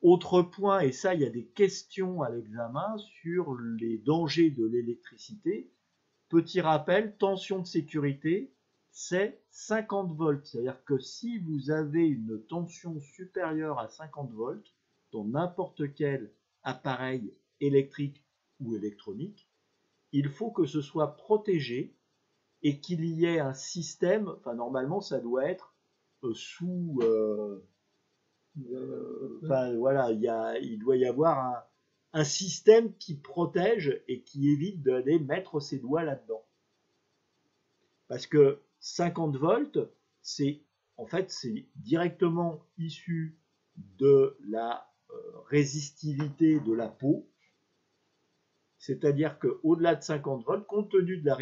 Autre point, et ça il y a des questions à l'examen sur les dangers de l'électricité. Petit rappel, tension de sécurité, c'est 50 volts. C'est-à-dire que si vous avez une tension supérieure à 50 volts dans n'importe quel appareil électrique ou électronique, il faut que ce soit protégé et qu'il y ait un système, enfin normalement ça doit être sous... voilà, il doit y avoir un système qui protège et qui évite d'aller mettre ses doigts là-dedans. Parce que 50 volts, c'est directement issu de la résistivité de la peau. C'est-à-dire qu'au-delà de 50 volts, compte tenu de la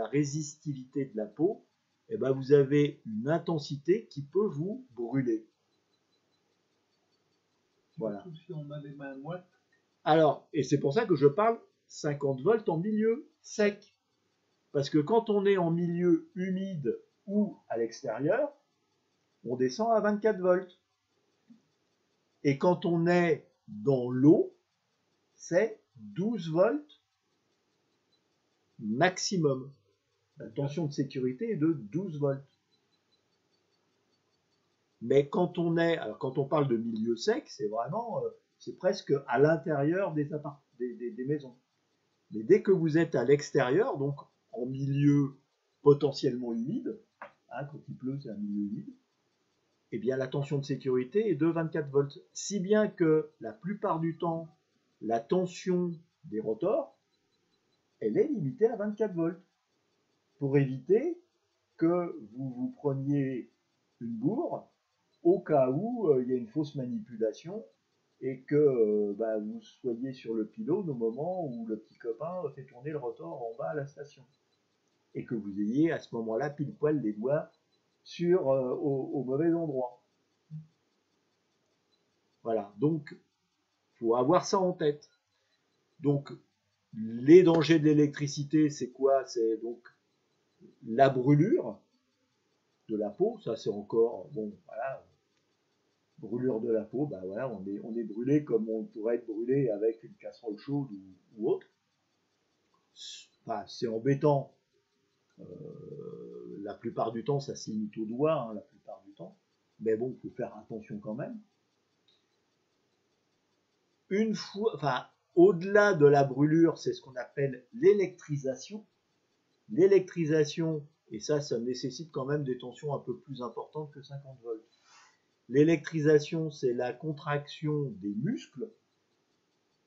résistivité de la peau, eh ben vous avez une intensité qui peut vous brûler. Voilà. Si on a les mains moites. Alors, et c'est pour ça que je parle 50 volts en milieu sec. Parce que quand on est en milieu humide ou à l'extérieur, on descend à 24 volts. Et quand on est dans l'eau, c'est 12 volts maximum. La tension de sécurité est de 12 volts. Mais quand on parle de milieu sec, c'est vraiment, c'est presque à l'intérieur des maisons. Mais dès que vous êtes à l'extérieur, donc en milieu potentiellement humide, quand il pleut, c'est un milieu humide, eh bien la tension de sécurité est de 24 volts. Si bien que la plupart du temps, la tension des rotors, elle est limitée à 24 volts pour éviter que vous preniez une bourre au cas où il y a une fausse manipulation et que vous soyez sur le pylône au moment où le petit copain fait tourner le rotor en bas à la station. Et que vous ayez à ce moment-là pile poil les doigts au mauvais endroit. Voilà, donc il faut avoir ça en tête. Donc les dangers de l'électricité, c'est quoi? C'est donc la brûlure de la peau, ça c'est encore, bon, voilà, brûlure de la peau, voilà, on est brûlé comme on pourrait être brûlé avec une casserole chaude ou autre. Enfin, c'est embêtant. La plupart du temps, ça se limite au doigt, hein, la plupart du temps. Mais bon, il faut faire attention quand même. Une fois, enfin, au-delà de la brûlure, c'est ce qu'on appelle l'électrisation. L'électrisation, et ça nécessite quand même des tensions un peu plus importantes que 50 volts. L'électrisation, c'est la contraction des muscles.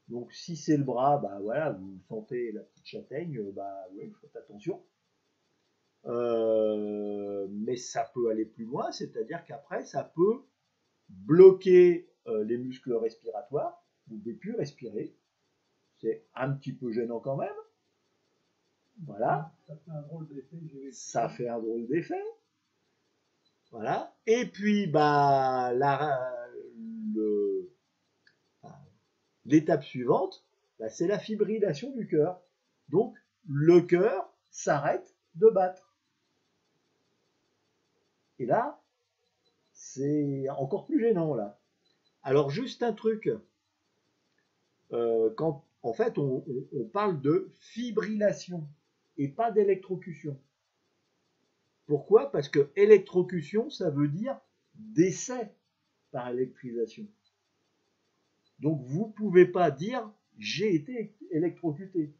Donc, si c'est le bras, voilà, vous sentez la petite châtaigne, oui, faites attention. Mais ça peut aller plus loin, c'est-à-dire qu'après, ça peut bloquer les muscles respiratoires. Vous ne pouvez plus respirer. C'est un petit peu gênant quand même. Voilà. Ça fait un drôle d'effet. Ça fait un drôle d'effet. Voilà. Et puis, l'étape suivante, c'est la fibrillation du cœur. Donc, le cœur s'arrête de battre. Et là, c'est encore plus gênant, là. Alors, juste un truc. Quand, en fait, on parle de fibrillation et pas d'électrocution. Pourquoi? Parce que électrocution, ça veut dire décès par électrisation. Donc, vous ne pouvez pas dire « j'ai été électrocuté »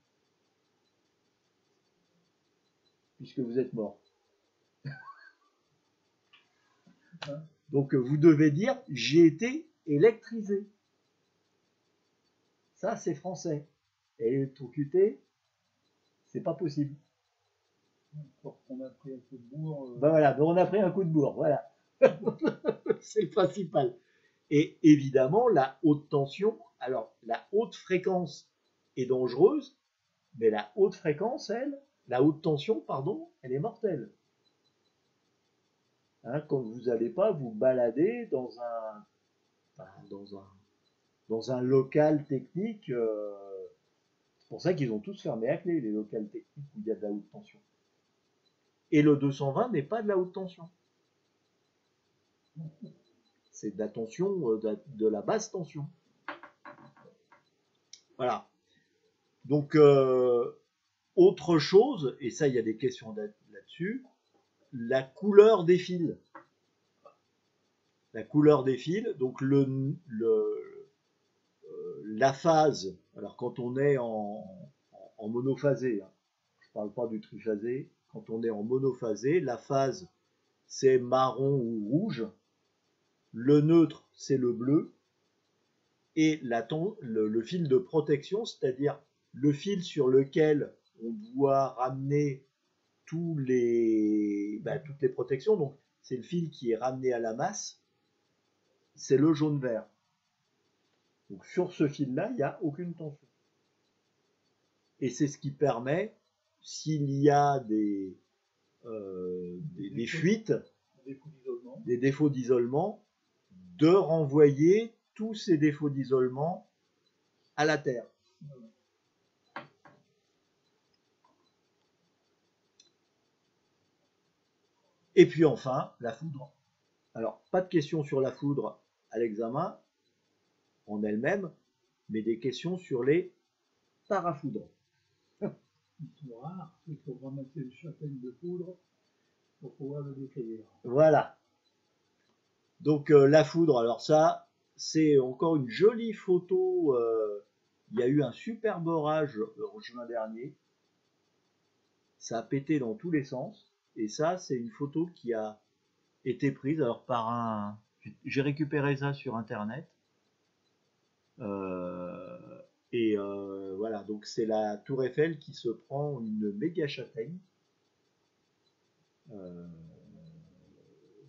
puisque vous êtes mort. Donc, vous devez dire « j'ai été électrisé ». Ça, c'est français. Électrocuté, c'est pas possible. On a pris un coup de bourre. Voilà, on a pris un coup de bourre, voilà. C'est le principal. Et évidemment, la haute tension, alors la haute fréquence est dangereuse, mais la haute fréquence, la haute tension, pardon, elle est mortelle. Hein, quand vous n'allez pas vous balader dans un local technique, c'est pour ça qu'ils ont tous fermé à clé, les locales techniques où il y a de la haute tension. Et le 220 n'est pas de la haute tension. C'est de la tension, de la basse tension. Voilà. Donc, autre chose, et ça, il y a des questions là-dessus, la couleur des fils. La couleur des fils, donc la phase, alors quand on est en monophasé, hein, je ne parle pas du triphasé, quand on est en monophasé, la phase c'est marron ou rouge, le neutre c'est le bleu, et le fil de protection, c'est-à-dire le fil sur lequel on doit ramener toutes les protections, donc c'est le fil qui est ramené à la masse, c'est le jaune-vert. Donc sur ce fil-là, il n'y a aucune tension. Et c'est ce qui permet, s'il y a des fuites, des défauts d'isolement, de renvoyer tous ces défauts d'isolement à la Terre. Et puis enfin, la foudre. Alors, pas de questions sur la foudre à l'examen en elle-même, mais des questions sur les parafoudres. Ils sont rares, il faut ramasser une châtaigne de poudre pour pouvoir le décrire. Voilà. Donc la foudre, alors ça, c'est encore une jolie photo. Il y a eu un superbe orage en juin dernier. Ça a pété dans tous les sens. Et ça, c'est une photo qui a été prise alors j'ai récupéré ça sur internet. Et voilà, donc c'est la Tour Eiffel qui se prend une méga châtaigne.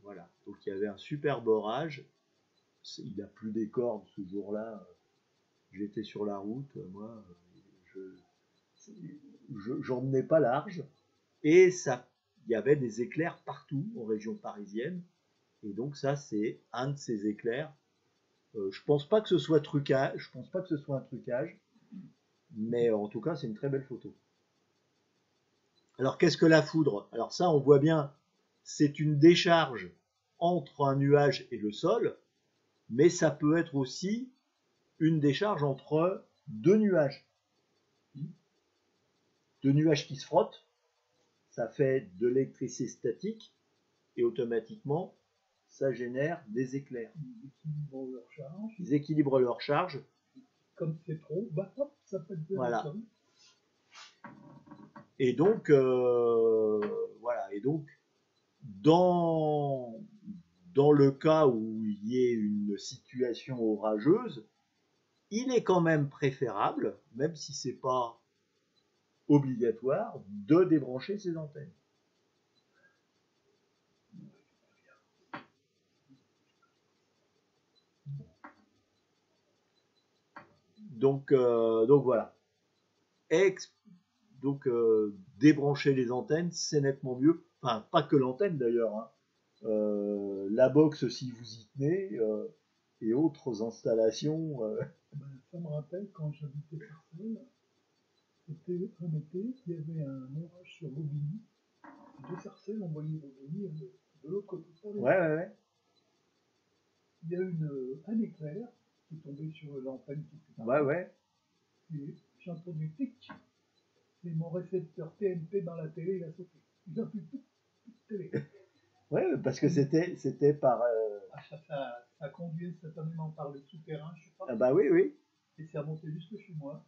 Voilà, donc il y avait un super orage. Il n'a plus des cordes ce jour-là. J'étais sur la route, moi, j'emmenais pas large. Et ça, il y avait des éclairs partout en région parisienne. Et donc ça, c'est un de ces éclairs. Je pense pas que ce soit trucage, je pense pas que ce soit un trucage, mais en tout cas, c'est une très belle photo. Alors, qu'est-ce que la foudre? Alors ça, on voit bien, c'est une décharge entre un nuage et le sol, mais ça peut être aussi une décharge entre deux nuages. Deux nuages qui se frottent, ça fait de l'électricité statique, et automatiquement, ça génère des éclairs. Ils équilibrent leur charge. Comme c'est trop, bah hop, ça peut être voilà. Et donc, voilà. Et donc, dans le cas où il y ait une situation orageuse, il est quand même préférable, même si c'est pas obligatoire, de débrancher ses antennes. Donc voilà. Débrancher les antennes, c'est nettement mieux. Enfin, pas que l'antenne d'ailleurs. Hein. La box, si vous y tenez, et autres installations. Ça me rappelle quand j'habitais Sarcelles, c'était un été, il y avait un orage sur Bobigny. De Sarcelles, on voyait Bobigny de l'autre côté. Ouais. Il y a eu un éclair qui est tombé sur l'antenne qui était ouais. Et j'ai entendu tic. Et mon récepteur TNT dans la télé, il a sauté. Il a plus de télé. Ouais, parce que c'était par. Ça conduit certainement par le souterrain, je sais pas. Ah bah oui. Et c'est remonté jusque chez moi.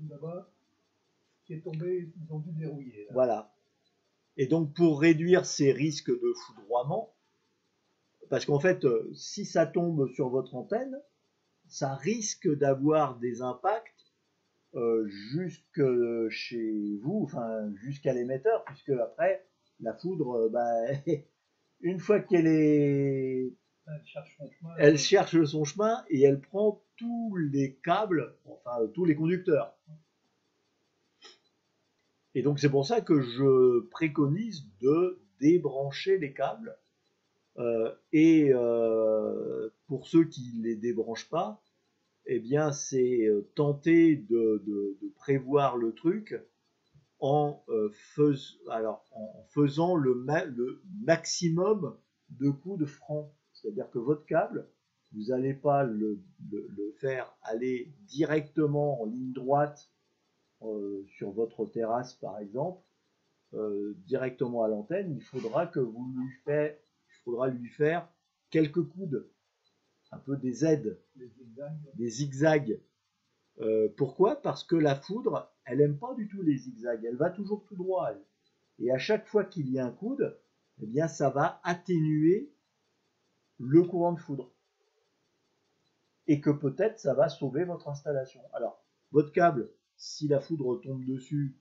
Là-bas, ce qui est tombé, ils ont dû dérouiller. Là. Voilà. Et donc pour réduire ces risques de foudroiement, parce qu'en fait, si ça tombe sur votre antenne, ça risque d'avoir des impacts jusque chez vous, enfin jusqu'à l'émetteur, puisque après la foudre, une fois qu'elle est, elle cherche son chemin et elle prend tous les câbles, enfin tous les conducteurs. Et donc c'est pour ça que je préconise de débrancher les câbles. Pour ceux qui ne les débranchent pas, eh bien c'est tenter de prévoir le truc en faisant le maximum de coups de franc. C'est-à-dire que votre câble, vous n'allez pas le faire aller directement en ligne droite sur votre terrasse par exemple, directement à l'antenne. Il faudra lui faire quelques coudes, un peu des aides, des zigzags. Pourquoi? Parce que la foudre, elle n'aime pas du tout les zigzags, elle va toujours tout droit. Et à chaque fois qu'il y a un coude, eh bien ça va atténuer le courant de foudre. Et que peut-être ça va sauver votre installation. Alors, votre câble, si la foudre tombe dessus,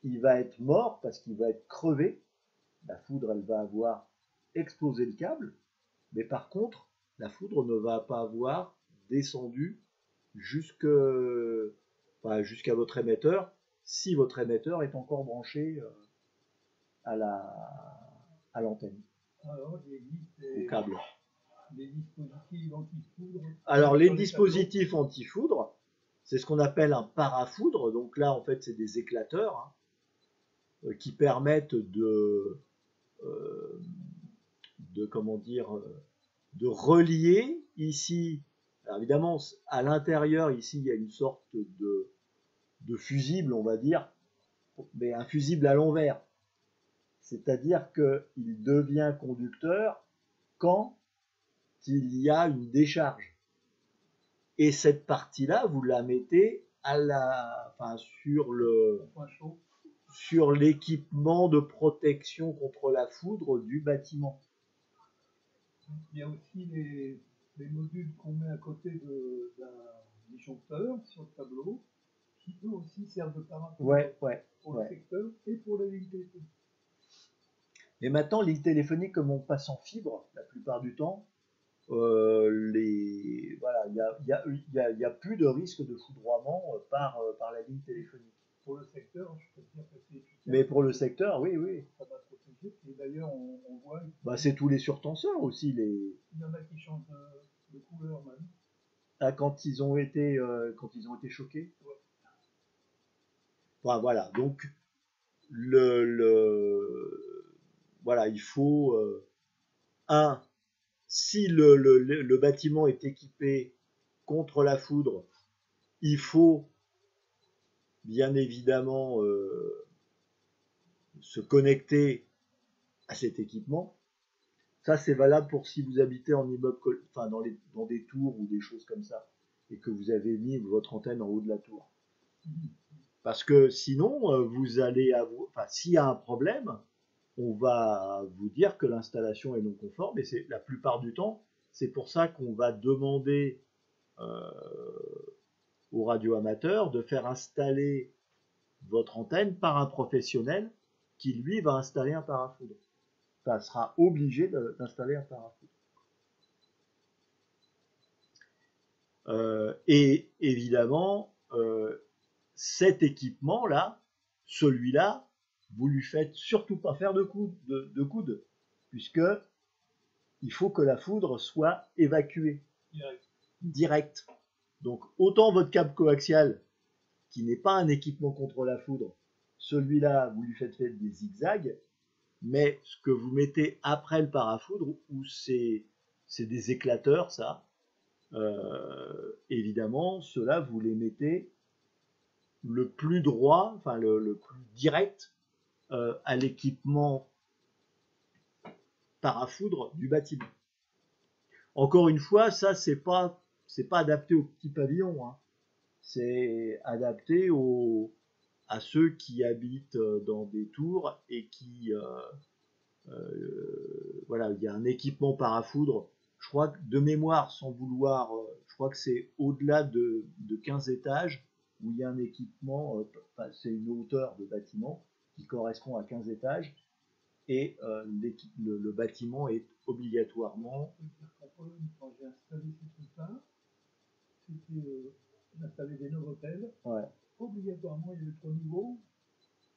il va être mort parce qu'il va être crevé. La foudre, elle va avoir explosé le câble. Mais par contre, la foudre ne va pas avoir descendu jusqu'à votre émetteur, si votre émetteur est encore branché à l'antenne, au câble. Les dispositifs anti-foudre. Alors les dispositifs anti-foudre, c'est ce qu'on appelle un parafoudre. Donc là, en fait, c'est des éclateurs qui permettent de relier ici. Alors évidemment, à l'intérieur, ici, il y a une sorte de fusible, on va dire, mais un fusible à l'envers. C'est-à-dire qu'il devient conducteur quand il y a une décharge. Et cette partie-là, vous la mettez sur l'équipement de protection contre la foudre du bâtiment. Il y a aussi les modules qu'on met à côté disjoncteurs sur le tableau qui eux aussi servent de parafoudre Ouais, pour le secteur et pour la ligne téléphonique. Et maintenant, ligne téléphonique, comme on passe en fibre la plupart du temps, voilà, il y a plus de risque de foudroiement par la ligne téléphonique. Pour le secteur, je peux dire que c'est efficace. Mais pour le secteur, oui. Ça va protéger. Et d'ailleurs, on voit. Bah, c'est tous les surtenseurs aussi. Il y en a qui changent de couleur même. Ah, quand ils ont été choqués. Ouais. Enfin, voilà. Donc voilà, il faut si le bâtiment est équipé contre la foudre, il faut bien évidemment se connecter à cet équipement. Ça, c'est valable pour si vous habitez en immeuble, enfin dans des tours ou des choses comme ça, et que vous avez mis votre antenne en haut de la tour. Parce que sinon, vous allez avoir, enfin, s'il y a un problème, on va vous dire que l'installation est non conforme, et c'est la plupart du temps, c'est pour ça qu'on va demander aux radioamateurs de faire installer votre antenne par un professionnel qui, lui, va installer un parafoudre. Enfin, sera obligé d'installer un parafoudre. Et évidemment, cet équipement-là, celui-là, vous lui faites surtout pas faire de coude, puisque il faut que la foudre soit évacuée direct. Donc autant votre câble coaxial, qui n'est pas un équipement contre la foudre, celui-là, vous lui faites faire des zigzags, mais ce que vous mettez après le parafoudre, ou c'est des éclateurs, ça, évidemment, ceux-là, vous les mettez le plus droit, enfin le plus direct à l'équipement parafoudre du bâtiment. Encore une fois, ça, c'est pas adapté aux petits pavillons, hein. C'est adapté à ceux qui habitent dans des tours et qui voilà, il y a un équipement parafoudre, je crois que de mémoire, sans vouloir, je crois que c'est au-delà de 15 étages, où il y a un équipement, c'est une hauteur de bâtiment qui correspond à 15 étages, et le bâtiment est obligatoirement... Quand j'ai installé ces trucs-là, j'ai installé des Novotel, ouais. Obligatoirement il y avait 3 niveaux.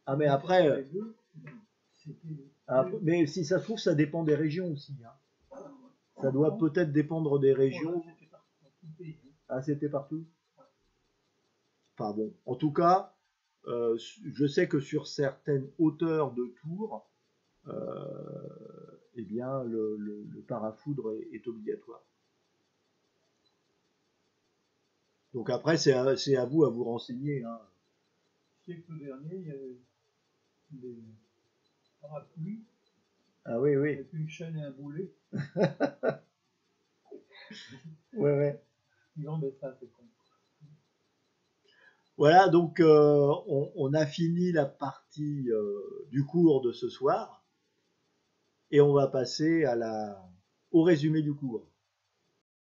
Ah mais après... mais si ça se trouve, ça dépend des régions aussi. Hein. Ça doit peut-être dépendre des régions. Ah, c'était partout. Enfin bon, en tout cas, je sais que sur certaines hauteurs de tours, eh bien, le parafoudre est obligatoire. Donc après, c'est à vous renseigner. Hein. Le siècle dernier, il y avait des parapluies. Ah oui. Avec une chaîne et un boulet. ouais. Ils vendaient ça, c'est con. Voilà, donc on a fini la partie du cours de ce soir et on va passer au résumé du cours.